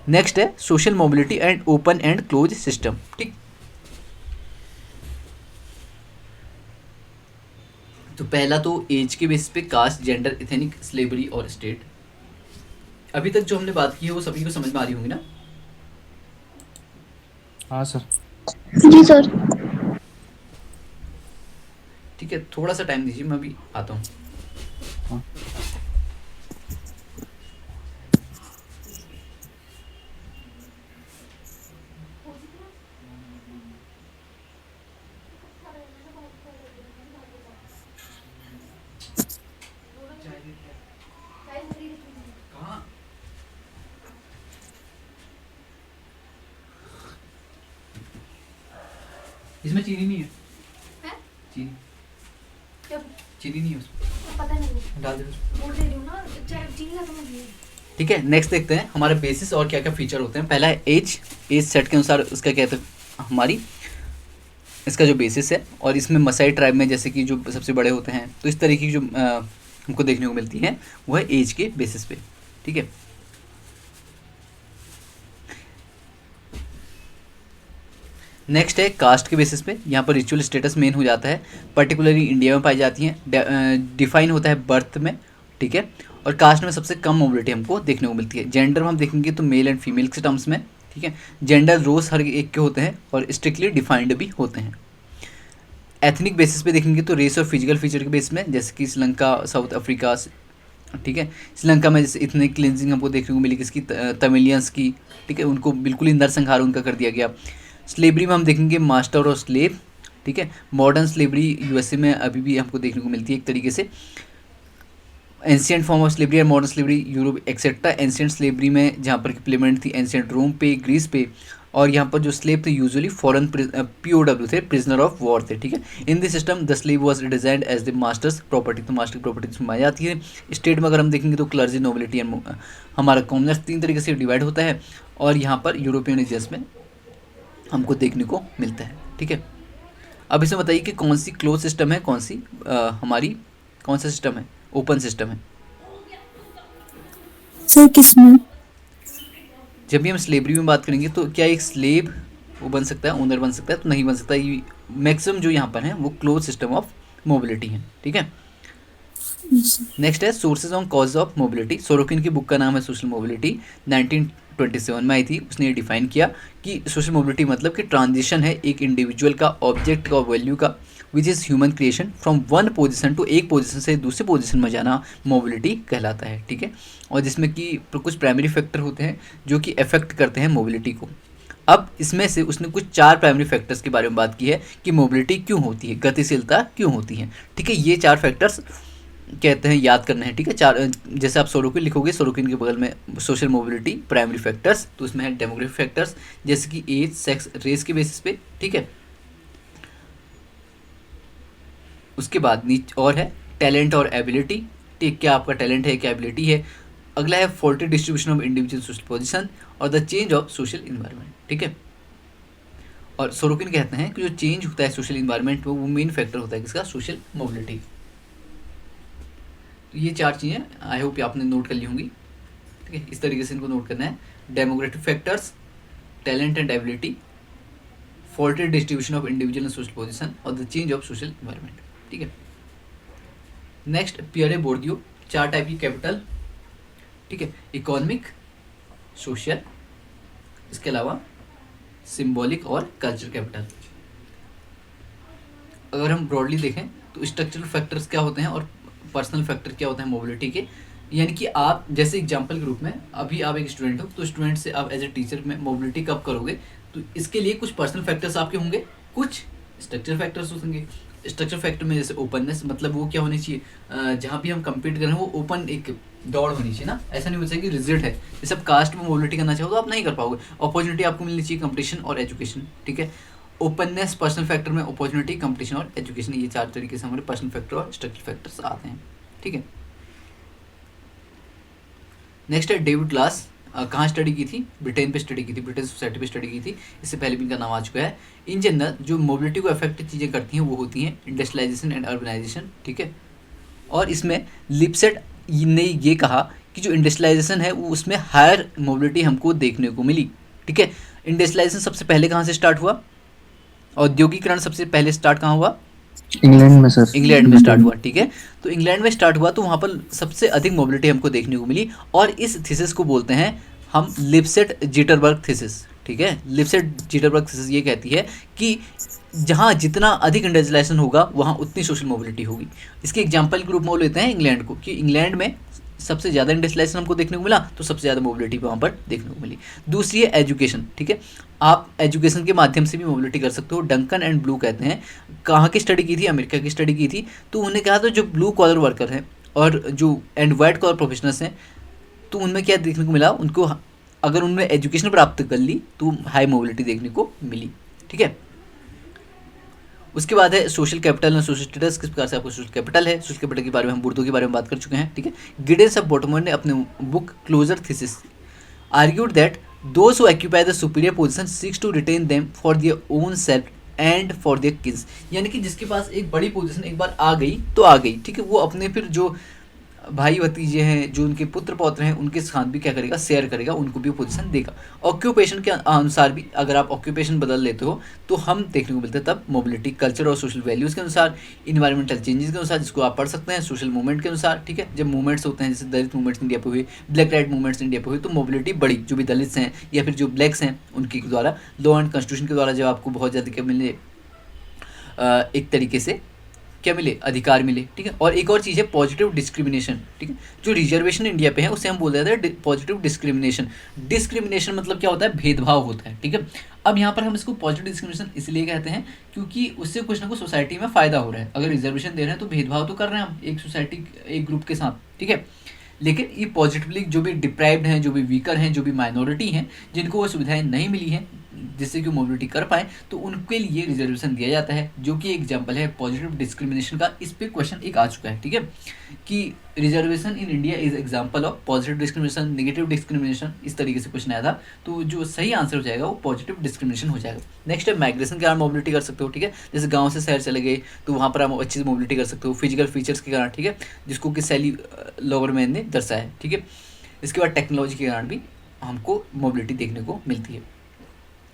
[SPEAKER 1] नेक्स्ट है social mobility and open and close system, ठीक। तो पहला तो एज के बेसिस पे कास्ट, जेंडर, एथनिक, स्लेवरी और स्टेट। अभी तक जो हमने बात की है वो सभी को समझ में आ रही होंगी ना?
[SPEAKER 2] हाँ सर।
[SPEAKER 4] जी सर।
[SPEAKER 1] ठीक है, थोड़ा सा टाइम दीजिए, मैं अभी आता हूँ।
[SPEAKER 2] हाँ।
[SPEAKER 1] इसमें चीनी नहीं है,
[SPEAKER 5] है?
[SPEAKER 1] चीनी
[SPEAKER 5] जब
[SPEAKER 1] चीनी नहीं है उसमें,
[SPEAKER 5] पता नहीं
[SPEAKER 1] डाल दे उसमें।
[SPEAKER 5] बोल दे रही हूँ ना, चाहे चीनी खत्म हो गई है।
[SPEAKER 1] ठीक है, नेक्स्ट देखते हैं हमारे बेसिस और क्या क्या फीचर होते हैं। पहला है एज। एज सेट के अनुसार उसका कहते हैं हमारी इसका जो बेसिस है, और इसमें मसाई ट्राइब में जैसे कि जो सबसे बड़े होते हैं, तो इस तरीके की जो हमको देखने को मिलती है वो है एज के बेसिस पे, ठीक है। नेक्स्ट है कास्ट के बेसिस पे, यहाँ पर रिचुअल स्टेटस मेन हो जाता है, पर्टिकुलरली इंडिया में पाई जाती हैं, डिफाइन होता है बर्थ में, ठीक है, और कास्ट में सबसे कम मोबिलिटी हमको देखने को मिलती है। जेंडर में हम देखेंगे तो मेल एंड फीमेल के टर्म्स में, ठीक है, जेंडर रोज हर एक के होते हैं और स्ट्रिक्टली डिफाइंड भी होते हैं। एथनिक बेसिस पे देखेंगे तो रेस और फिजिकल फीचर के बेस में, जैसे कि श्रीलंका, साउथ अफ्रीका, ठीक है, श्रीलंका में जैसे इतने क्लिनजिंग हमको देखने को मिली किसकी, तमिलियंस की, ठीक है, उनको बिल्कुल ही नरसंहार उनका कर दिया गया। स्लेवरी में हम देखेंगे मास्टर और स्लेव, ठीक है, मॉडर्न स्लेवरी यूएसए में अभी भी हमको देखने को मिलती है एक तरीके से। एंशियंट फॉर्म ऑफ स्लेवरी और modern slavery Europe etcetera. Ancient slavery में जहाँ पर इम्प्लीमेंट थी एंशियंट रोम पे, ग्रीस पे, और यहाँ पर जो स्लेव थे यूजुअली फॉरेन POW थे, प्रिजनर ऑफ वॉर थे, ठीक है। In this system the slave was designed as the master's property, तो मास्टर की प्रॉपर्टी इसमें आ जाती है। स्टेट में अगर हम देखेंगे तो क्लर्जी, नोबिलिटी एंड हमारा कॉमनर्स 3 तरीके से डिवाइड होता है, और यहाँ पर यूरोपियन रीजन्स में हमको देखने को मिलता है, ठीक है। अब इसमें बताइए कि कौन सी क्लोज सिस्टम है, कौन सी हमारी कौन सा सिस्टम है, ओपन सिस्टम है।
[SPEAKER 3] सर किसमें?
[SPEAKER 1] जब भी हम स्लेवरी में बात करेंगे तो क्या एक स्लेव वो बन सकता है, ओनर बन सकता है? तो नहीं बन सकता। ये मैक्सिमम जो यहाँ पर है वो क्लोज सिस्टम ऑफ मोबिलिटी है, ठीक है। नेक्स्ट है sources on cause of mobility. Sorokin की बुक का नाम है सोशल मोबिलिटी, 1927 में आई थी। उसने ये डिफाइन किया कि सोशल मोबिलिटी मतलब कि ट्रांजिशन है एक इंडिविजुअल का, ऑब्जेक्ट का, वैल्यू का, which is human creation from one position to, एक पोजिशन से दूसरे पोजिशन में जाना मोबिलिटी कहलाता है, ठीक है। और जिसमें कि कुछ प्राइमरी फैक्टर होते हैं जो कि अफेक्ट करते हैं मोबिलिटी को। अब इसमें से उसने कुछ 4 प्राइमरी फैक्टर्स के बारे में बात की है कि मोबिलिटी क्यों होती है, गतिशीलता क्यों होती है, ठीक है। ये 4 फैक्टर्स कहते हैं याद करना है, ठीक है। 4 जैसे आप सोरोकिन लिखोगे, सोरोकिन के बगल में सोशल मोबिलिटी प्राइमरी फैक्टर्स, तो उसमें है डेमोग्राफिक फैक्टर्स जैसे कि एज, सेक्स, रेस के बेसिस पे, ठीक है। उसके बाद और है टैलेंट और एबिलिटी, ठीक, क्या आपका टैलेंट है, क्या एबिलिटी है। अगला है faulty distribution of individual social position और the change of social environment, ठीक है। और सोरोकिन कहते हैं कि जो चेंज होता है सोशल इन्वायरमेंट में वो मेन फैक्टर होता है किसका, सोशल मोबिलिटी। तो ये 4 चीज़ें आई होप आपने नोट कर ली होंगी, ठीक है। इस तरीके से इनको नोट करना है, demographic factors, talent and ability, faulty distribution of individual social position और the change of social environment, ठीक है। नेक्स्ट पियरे बोर्डियो, 4 टाइप की कैपिटल, ठीक है, इकोनॉमिक, सोशल, इसके अलावा सिंबॉलिक और कल्चरल कैपिटल। अगर हम ब्रॉडली देखें तो स्ट्रक्चरल फैक्टर्स क्या होते हैं और पर्सनल फैक्टर क्या होते हैं मोबिलिटी के, यानी कि आप जैसे एग्जांपल के रूप में अभी आप एक स्टूडेंट हो, तो स्टूडेंट से आप एज ए टीचर में मोबिलिटी कब करोगे, तो इसके लिए कुछ पर्सनल फैक्टर्स आपके होंगे, कुछ स्ट्रक्चरल फैक्टर्स होंगे, स्ट्रक्चर फैक्टर में जैसे ओपननेस, मतलब वो क्या होनी चाहिए, जहाँ भी हम कम्पीट कर रहे हैं वो ओपन एक दौड़ होनी चाहिए ना, ऐसा नहीं हो चाहिए कि रिजिड है। जैसे आप कास्ट में मोबिलिटी करना चाहो तो आप नहीं कर पाओगे। अपॉर्चुनिटी आपको मिलनी चाहिए, कंपटीशन और एजुकेशन, ठीक है। ओपननेस पर्सनल फैक्टर में अपॉर्चुनिटी, कंपटीशन और एजुकेशन, ये 4 तरीके से हमारे पर्सनल फैक्टर और स्ट्रक्चर फैक्टर्स आते हैं, ठीक है। नेक्स्ट है डेविड ग्लास, कहाँ स्टडी की थी, ब्रिटेन पे स्टडी की थी, ब्रिटिश सोसाइटी पे स्टडी की थी, इससे पहले भी इनका नाम आ चुका है। इन जनरल जो मोबिलिटी को अफेक्ट चीज़ें करती हैं वो होती हैं इंडस्ट्रियलाइजेशन एंड अर्बनाइजेशन, ठीक है। और इसमें लिपसेट ने ये कहा कि जो इंडस्ट्रियलाइजेशन है वो उसमें हायर मोबिलिटी हमको देखने को मिली, ठीक है। इंडस्ट्रियलाइजेशन सबसे पहले कहाँ से स्टार्ट हुआ, औद्योगिकरण सबसे पहले स्टार्ट कहाँ हुआ,
[SPEAKER 2] इंग्लैंड में सर।
[SPEAKER 1] इंग्लैंड में स्टार्ट हुआ, ठीक है। तो इंग्लैंड में स्टार्ट हुआ तो वहाँ पर सबसे अधिक मोबिलिटी हमको देखने को मिली, और इस थीसिस को बोलते हैं हम लिपसेट जीटरबर्ग थीसिस, ठीक है। लिपसेट जीटरबर्ग थीसिस ये कहती है कि जहाँ जितना अधिक इंडस्ट्रियलाइजेशन होगा वहाँ उतनी सोशल मोबिलिटी होगी। इसके एग्जाम्पल के रूप में वो लेते हैं इंग्लैंड को, कि इंग्लैंड में सबसे ज़्यादा इंडस्ट्रियलाइजेशन हमको देखने को मिला तो सबसे ज़्यादा मोबिलिटी वहाँ पर देखने को मिली। दूसरी है एजुकेशन, ठीक है। आप एजुकेशन के माध्यम से भी मोबिलिटी कर सकते हो। डंकन एंड ब्लू कहते हैं, कहाँ की स्टडी की थी, अमेरिका की स्टडी की थी। तो उन्होंने कहा था जो ब्लू कॉलर वर्कर हैं और जो एंड वाइट कॉलर प्रोफेशनल्स हैं, तो उनमें क्या देखने को मिला, उनको अगर उनमें एजुकेशन प्राप्त कर ली तो हाई मोबिलिटी देखने को मिली, ठीक है। उसके बाद है सोशल कैपिटल और सोशल स्टेटस, किस प्रकार से आपको सोशल कैपिटल है। सोशल कैपिटल के बारे में हम बुर्दो के बारे में बात कर चुके हैं, ठीक है। गिडेंस ऑफ बोटमर ने अपने book closure thesis argued that those who occupy the superior position seeks to retain them for their own self and for their kids, यानी कि जिसके पास एक बड़ी पोजीशन एक बार आ गई तो आ गई, ठीक है। वो अपने फिर जो भाई भतीजे हैं, जो उनके पुत्र पौत्र हैं, उनके साथ भी क्या करेगा, शेयर करेगा, उनको भी पोजीशन देगा। ऑक्यूपेशन के अनुसार भी अगर आप ऑक्यूपेशन बदल लेते हो तो हम देखने को मिलते हैं तब मोबिलिटी। कल्चर और सोशल वैल्यूज़ के अनुसार, इन्वायरमेंटल चेंजेस के अनुसार, जिसको आप पढ़ सकते हैं, सोशल मूवमेंट के अनुसार, ठीक है। जब मूवमेंट्स होते हैं, जैसे दलित मूवमेंट्स इंडिया पे हुए, ब्लैक राइट मूवमेंट्स इंडिया पे हुए, तो मोबिलिटी बढ़ी। जो भी दलित्स हैं या फिर जो ब्लैक्स हैं उनके द्वारा, लॉ एंड कॉन्स्टिट्यूशन के द्वारा जब आपको बहुत ज़्यादा क्या मिले, एक तरीके से क्या मिले, अधिकार मिले, ठीक है। और एक और चीज़ है पॉजिटिव डिस्क्रिमिनेशन, ठीक है। जो रिजर्वेशन इंडिया पे है उसे हम बोल देते हैं पॉजिटिव डिस्क्रिमिनेशन। डिस्क्रिमिनेशन मतलब क्या होता है, भेदभाव होता है, ठीक है। अब यहाँ पर हम इसको पॉजिटिव डिस्क्रिमिनेशन इसलिए कहते हैं क्योंकि उससे कुछ ना कुछ सोसाइटी में फ़ायदा हो रहा है। अगर रिजर्वेशन दे रहे हैं तो भेदभाव तो कर रहे हैं हम एक सोसाइटी, एक ग्रुप के साथ, ठीक है। लेकिन ये पॉजिटिवली जो भी डिप्राइव्ड हैं, जो भी वीकर हैं, जो भी माइनॉरिटी हैं, जिनको वो सुविधाएं नहीं मिली हैं जिससे कि मोबिलिटी कर पाए, तो उनके लिए रिजर्वेशन दिया जाता है, जो कि एग्जांपल है पॉजिटिव डिस्क्रिमिनेशन का। इस पे क्वेश्चन एक आ चुका है, ठीक है, कि reservation in India is example of positive discrimination, negative discrimination, इस तरीके से क्वेश्चन आया था। तो जो सही आंसर हो जाएगा वो पॉजिटिव डिस्क्रिमिनेशन हो जाएगा। नेक्स्ट है माइग्रेशन के कारण मोबिलिटी कर सकते हो, ठीक है। जैसे गाँव से शहर चले गए तो वहाँ पर आप अच्छी से मोबिलिटी कर सकते हो, फिजिकल फीचर्स के कारण, ठीक है, जिसको कि सैली लोवरमैन ने दर्शाया है, ठीक है। इसके बाद टेक्नोलॉजी के कारण भी हमको मोबिलिटी देखने को मिलती है।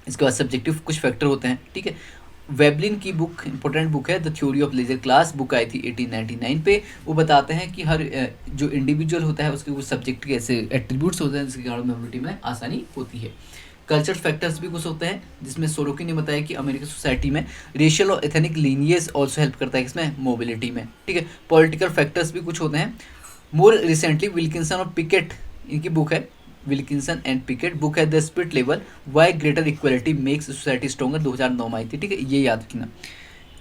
[SPEAKER 1] इसके बाद सब्जेक्टिव कुछ फैक्टर होते हैं, ठीक है। वेबलिन की बुक इंपॉर्टेंट बुक है, the theory of leisure class, book आई थी 1899 पे। वो बताते हैं कि हर जो इंडिविजुअल होता है उसके कुछ सब्जेक्ट के ऐसे एट्रीब्यूट्स होते हैं जिसके कारण मोबिलिटी में आसानी होती है। कल्चर फैक्टर्स भी कुछ होते हैं, जिसमें सोरोकी ने बताया कि अमेरिकन सोसाइटी में रेशियल और एथनिक लीनियज ऑल्सो हेल्प करता है इसमें मोबिलिटी में, ठीक है। पॉलिटिकल फैक्टर्स भी कुछ होते हैं। मोर रिसेंटली विल्किंसन और पिकेट, इनकी बुक है विल्किंसन एंड पिकेट, बुक है the spirit level why greater equality makes society stronger, 2009 में आई थी, ठीक है, ये याद रखना।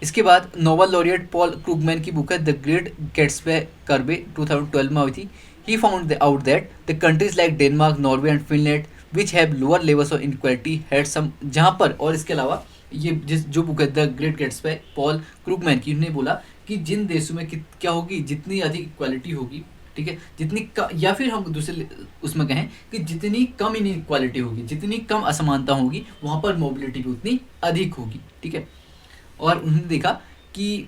[SPEAKER 1] इसके बाद नोबेल लॉरिएट पॉल क्रूगमैन की बुक है द ग्रेट गैट्सबी कर्वे, 2012 में आई थी। He found out that the countries like Denmark, Norway and Finland which have lower levels of inequality had some, जहाँ पर, और इसके अलावा ये जो बुक है the great Gatsby Paul Krugman की, उन्होंने बोला कि जिन देशों में क्या होगी, जितनी अधिक इक्वालिटी होगी, ठीक है, जितनी या फिर हम दूसरे उसमें कहें कि जितनी कम इनइक्वालिटी होगी, जितनी कम असमानता होगी, वहाँ पर मोबिलिटी भी उतनी अधिक होगी, ठीक है। और उन्होंने देखा कि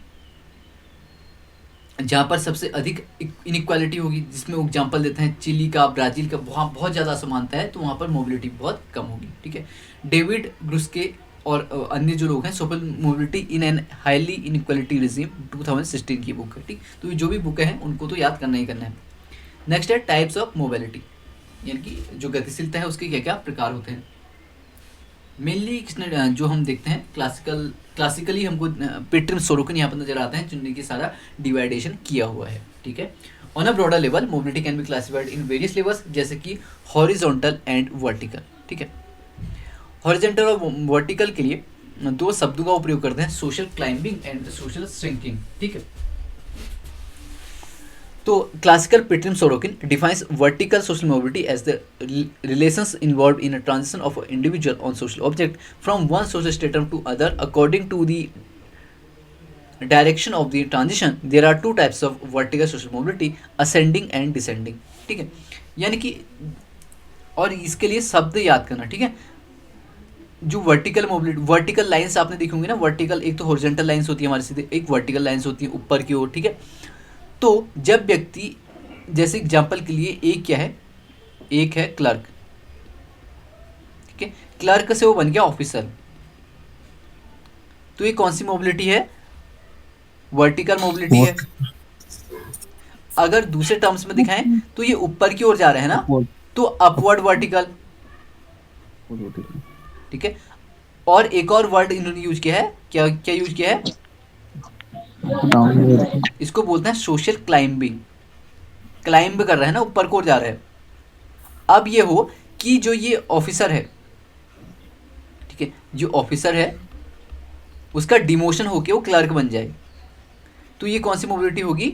[SPEAKER 1] जहाँ पर सबसे अधिक इनइक्वालिटी होगी, जिसमें एग्जांपल देते हैं चिली का, ब्राज़ील का, वहाँ बहुत ज़्यादा असमानता है, तो वहाँ पर मोबिलिटी बहुत कम होगी, ठीक है। डेविड ग्रुस्के और अन्य जो लोग हैं, social mobility in an highly inequality regime, 2016 की बुक है, ठीक। तो जो भी बुक हैं उनको तो याद करना ही करना है। नेक्स्ट है टाइप्स ऑफ मोबिलिटी, यानी कि जो गतिशीलता है उसके क्या क्या प्रकार होते हैं। मेनली किसने जो हम देखते हैं क्लासिकली हमको पीटर सोरोकिन यहाँ पर नजर आते हैं, जिनने की सारा डिवाइडेशन किया हुआ है, ठीक है। On a broader level mobility can be classified in various levels, जैसे कि हॉरिजॉन्टल एंड वर्टिकल, ठीक है। हॉरिजॉन्टल और वर्टिकल के लिए दो शब्दों का उपयोग करते हैं, social climbing and social shrinking, ठीक है। तो classical Pitirim Sorokin defines vertical social mobility as the relations involved in a transition of an individual on social object from one social stratum to other according to the direction of the transition. There are two types of vertical social mobility, ascending and descending, ठीक है। यानी कि और इसके लिए शब्द याद करना, ठीक है। जो वर्टिकल मोबिलिटी, वर्टिकल लाइंस आपने देखी होंगी ना, वर्टिकल एक तो हॉरिजॉन्टल लाइंस होती है हमारे सीधे, एक वर्टिकल लाइंस होती है ऊपर की ओर, ठीक है। तो जब व्यक्ति, जैसे एग्जांपल के लिए एक क्या है, एक है क्लर्क, ठीक है, क्लर्क से वो बन गया ऑफिसर, तो ये कौन सी मोबिलिटी है, वर्टिकल मोबिलिटी है। अगर दूसरे टर्म्स में दिखाएं तो ये ऊपर की ओर जा रहे हैं ना, तो अपवर्ड वर्टिकल, ठीक है। और एक और वर्ड इन्होंने यूज किया है, क्या क्या यूज किया है, इसको बोलते हैं सोशल क्लाइंबिंग, क्लाइंब कर रहे हैं ना, ऊपर को जा रहे हैं। अब ये हो कि जो ये ऑफिसर है, ठीक है, जो ऑफिसर है उसका डिमोशन होके वो क्लर्क बन जाए, तो ये कौन सी मोबिलिटी होगी,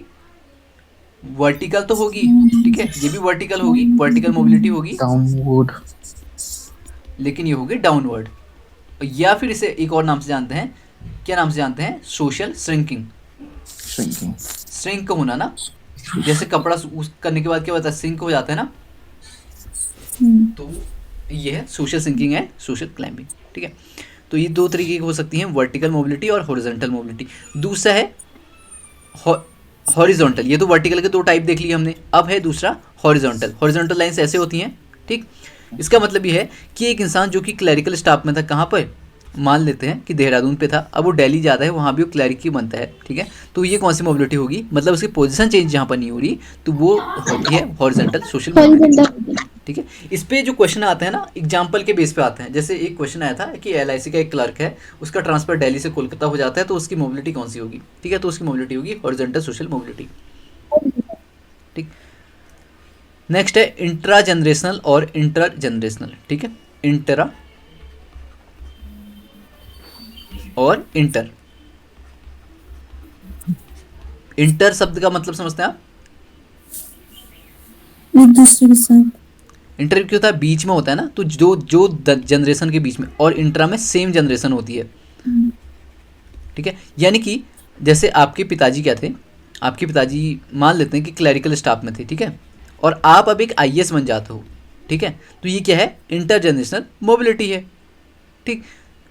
[SPEAKER 1] वर्टिकल तो होगी, ठीक है, ये भी वर्टिकल होगी, वर्टिकल मोबिलिटी होगी,
[SPEAKER 2] डाउनवर्ड,
[SPEAKER 1] लेकिन ये होगी डाउनवर्ड। या फिर इसे एक और नाम से जानते हैं, क्या नाम से जानते हैं, सोशल श्रिंकिंग, श्रिंक होना ना, जैसे कपड़ा करने के बाद क्या होता है, सिंक हो जाता है ना, तो ये है सोशल सिंकिंग है, सोशल क्लाइंबिंग, ठीक है। तो ये दो तरीके की हो सकती हैं, वर्टिकल मोबिलिटी और हॉरिजॉन्टल मोबिलिटी। दूसरा है हॉरिजॉन्टल, ये तो वर्टिकल के दो टाइप देख लिए हमने, अब है दूसरा हॉरिजॉन्टल। हॉरिजॉन्टल लाइंस ऐसे होती हैं, ठीक। इसका मतलब ये है कि एक इंसान जो कि क्लरिकल स्टाफ में था, कहाँ पर, मान लेते हैं कि देहरादून पे था, अब वो दिल्ली जाता है, वहाँ भी वो क्लरिक ही बनता है, ठीक है। तो ये कौन सी मोबिलिटी होगी, मतलब उसकी पोजीशन चेंज जहाँ पर नहीं हो रही, तो वो होती है हॉरिजॉन्टल सोशल मोबिलिटी, ठीक है। इस पे जो क्वेश्चन आते हैं ना, एग्जाम्पल के बेस पे आते हैं। जैसे एक क्वेश्चन आया था कि LIC का एक क्लर्क है, उसका ट्रांसफर दिल्ली से कोलकाता हो जाता है, तो उसकी मोबिलिटी कौन सी होगी, ठीक है, तो उसकी मोबिलिटी होगी हॉरिजॉन्टल सोशल मोबिलिटी, ठीक। नेक्स्ट है इंट्रा जनरेशनल और इंटर जनरेशनल, ठीक है, इंट्रा और इंटर। इंटर शब्द का मतलब समझते हैं आप,
[SPEAKER 3] एक दूसरे के साथ,
[SPEAKER 1] इंटर क्यों होता है, बीच में होता है ना, तो जो जो जनरेशन के बीच में, और इंट्रा में सेम जनरेशन होती है, ठीक है। यानी कि जैसे आपके पिताजी क्या थे, आपके पिताजी मान लेते हैं कि क्लरिकल स्टाफ में थे, ठीक है, और आप अब एक IAS बन जाते हो, ठीक है, तो ये क्या है, इंटर जनरेशनल मोबिलिटी है, ठीक।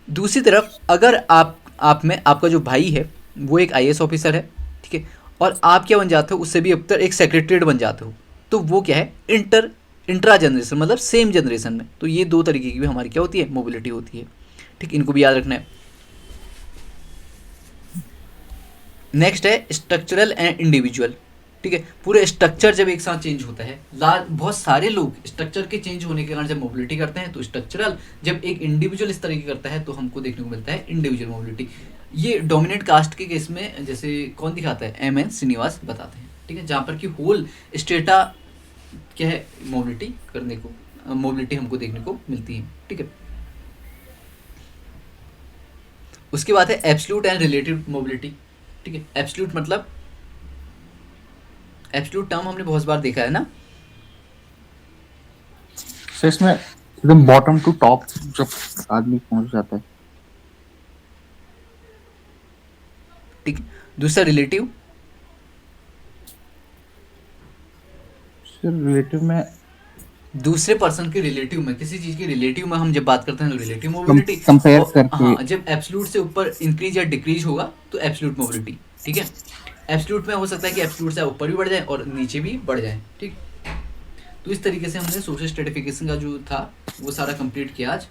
[SPEAKER 1] दूसरी तरफ अगर आप में आपका जो भाई है वो एक IAS ऑफिसर है, ठीक है, और आप क्या बन जाते हो, उससे भी अब एक सेक्रेटरीट बन जाते हो, तो वो क्या है, इंट्रा जनरेशन, मतलब सेम जनरेशन में। तो ये दो तरीके की भी हमारी क्या होती है, मोबिलिटी होती है, ठीक, इनको भी याद रखना है। नेक्स्ट है स्ट्रक्चरल एंड इंडिविजुअल, ठीक है। पूरे स्ट्रक्चर जब एक साथ चेंज होता है, बहुत सारे लोग स्ट्रक्चर के चेंज होने के कारण जब मोबिलिटी करते हैं तो स्ट्रक्चरल, जब एक इंडिविजुअल इस तरीके करता है तो हमको देखने को मिलता है इंडिविजुअल मोबिलिटी। ये डोमिनेंट कास्ट के केस में जैसे कौन दिखाता है, MN श्रीनिवास बताते हैं, ठीक है, जहाँ पर कि होल स्टेटा क्या है, मोबिलिटी करने को, मोबिलिटी हमको देखने को मिलती है, ठीक है। उसके बाद है एब्सोल्यूट एंड रिलेटिव मोबिलिटी, ठीक है। एब्सोल्यूट मतलब, एब्सोल्यूट टर्म हमने बहुत बार देखा है ना,
[SPEAKER 2] सो इसमें एकदम बॉटम टू टॉप जब आदमी पहुंच जाता है,
[SPEAKER 1] ठीक। दूसरा रिलेटिव,
[SPEAKER 2] रिलेटिव में
[SPEAKER 1] दूसरे पर्सन के रिलेटिव में, किसी चीज के रिलेटिव में हम जब बात करते हैं तो रिलेटिव मोबिलिटी,
[SPEAKER 2] कंपेयर करके,
[SPEAKER 1] हाँ, जब एब्सोल्यूट से ऊपर इंक्रीज या डिक्रीज होगा तो एब्सोल्यूट मोबिलिटी, ठीक है। एब्सोल्यूट में हो सकता है कि एब्सोल्यूट से ऊपर भी बढ़ जाए और नीचे भी बढ़ जाए, ठीक। तो इस तरीके से हमने सोशल स्ट्रेटिफिकेशन का जो था वो सारा कंप्लीट किया आज,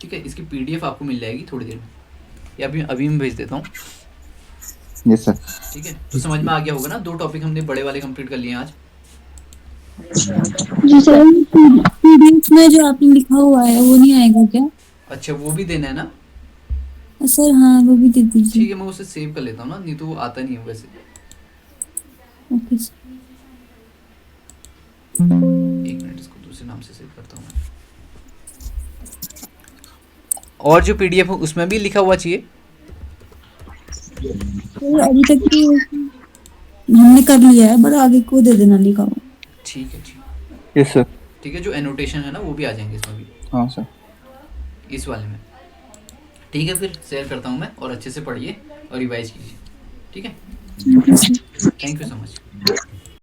[SPEAKER 1] ठीक है। इसकी PDF आपको मिल जाएगी थोड़ी देर में, या अभी मैं भेज देता हूँ,
[SPEAKER 2] यस सर,
[SPEAKER 1] ठीक है। तो समझ में आ गया होगा ना, दो टॉपिक हमने बड़े वाले कंप्लीट कर लिए आज।
[SPEAKER 3] जी सर, PDF में जो आपने लिखा हुआ है वो नहीं आएगा क्या?
[SPEAKER 1] अच्छा, वो भी देना है ना,
[SPEAKER 3] सर हाँ, वो भी दे दीजिए।
[SPEAKER 1] ठीक है, मैं उसे सेव कर लेता हूँ ना, नहीं तो वो आता नहीं है वैसे।
[SPEAKER 3] Okay sir.
[SPEAKER 1] एक मिनट, इसको दूसरे नाम से सेव करता हूँ मैं। और जो पीडीएफ है उसमें भी लिखा हुआ चाहिए।
[SPEAKER 3] तो अभी तक तो हमने कर लिया है, पर आगे को दे देना लिखा हुआ।
[SPEAKER 1] ठीक है ठीक,
[SPEAKER 2] यस सर।
[SPEAKER 1] ठीक है, जो एनोटेशन है ना वो भी आ जाएंगे इसमें भी,
[SPEAKER 2] हाँ सर।
[SPEAKER 1] इस वाले में। ठीक है, फिर शेयर करता हूँ मैं, और अच्छे से पढ़िए और रिवाइज कीजिए। ठीक है,
[SPEAKER 3] ठीक है sir.
[SPEAKER 1] Thank you so much.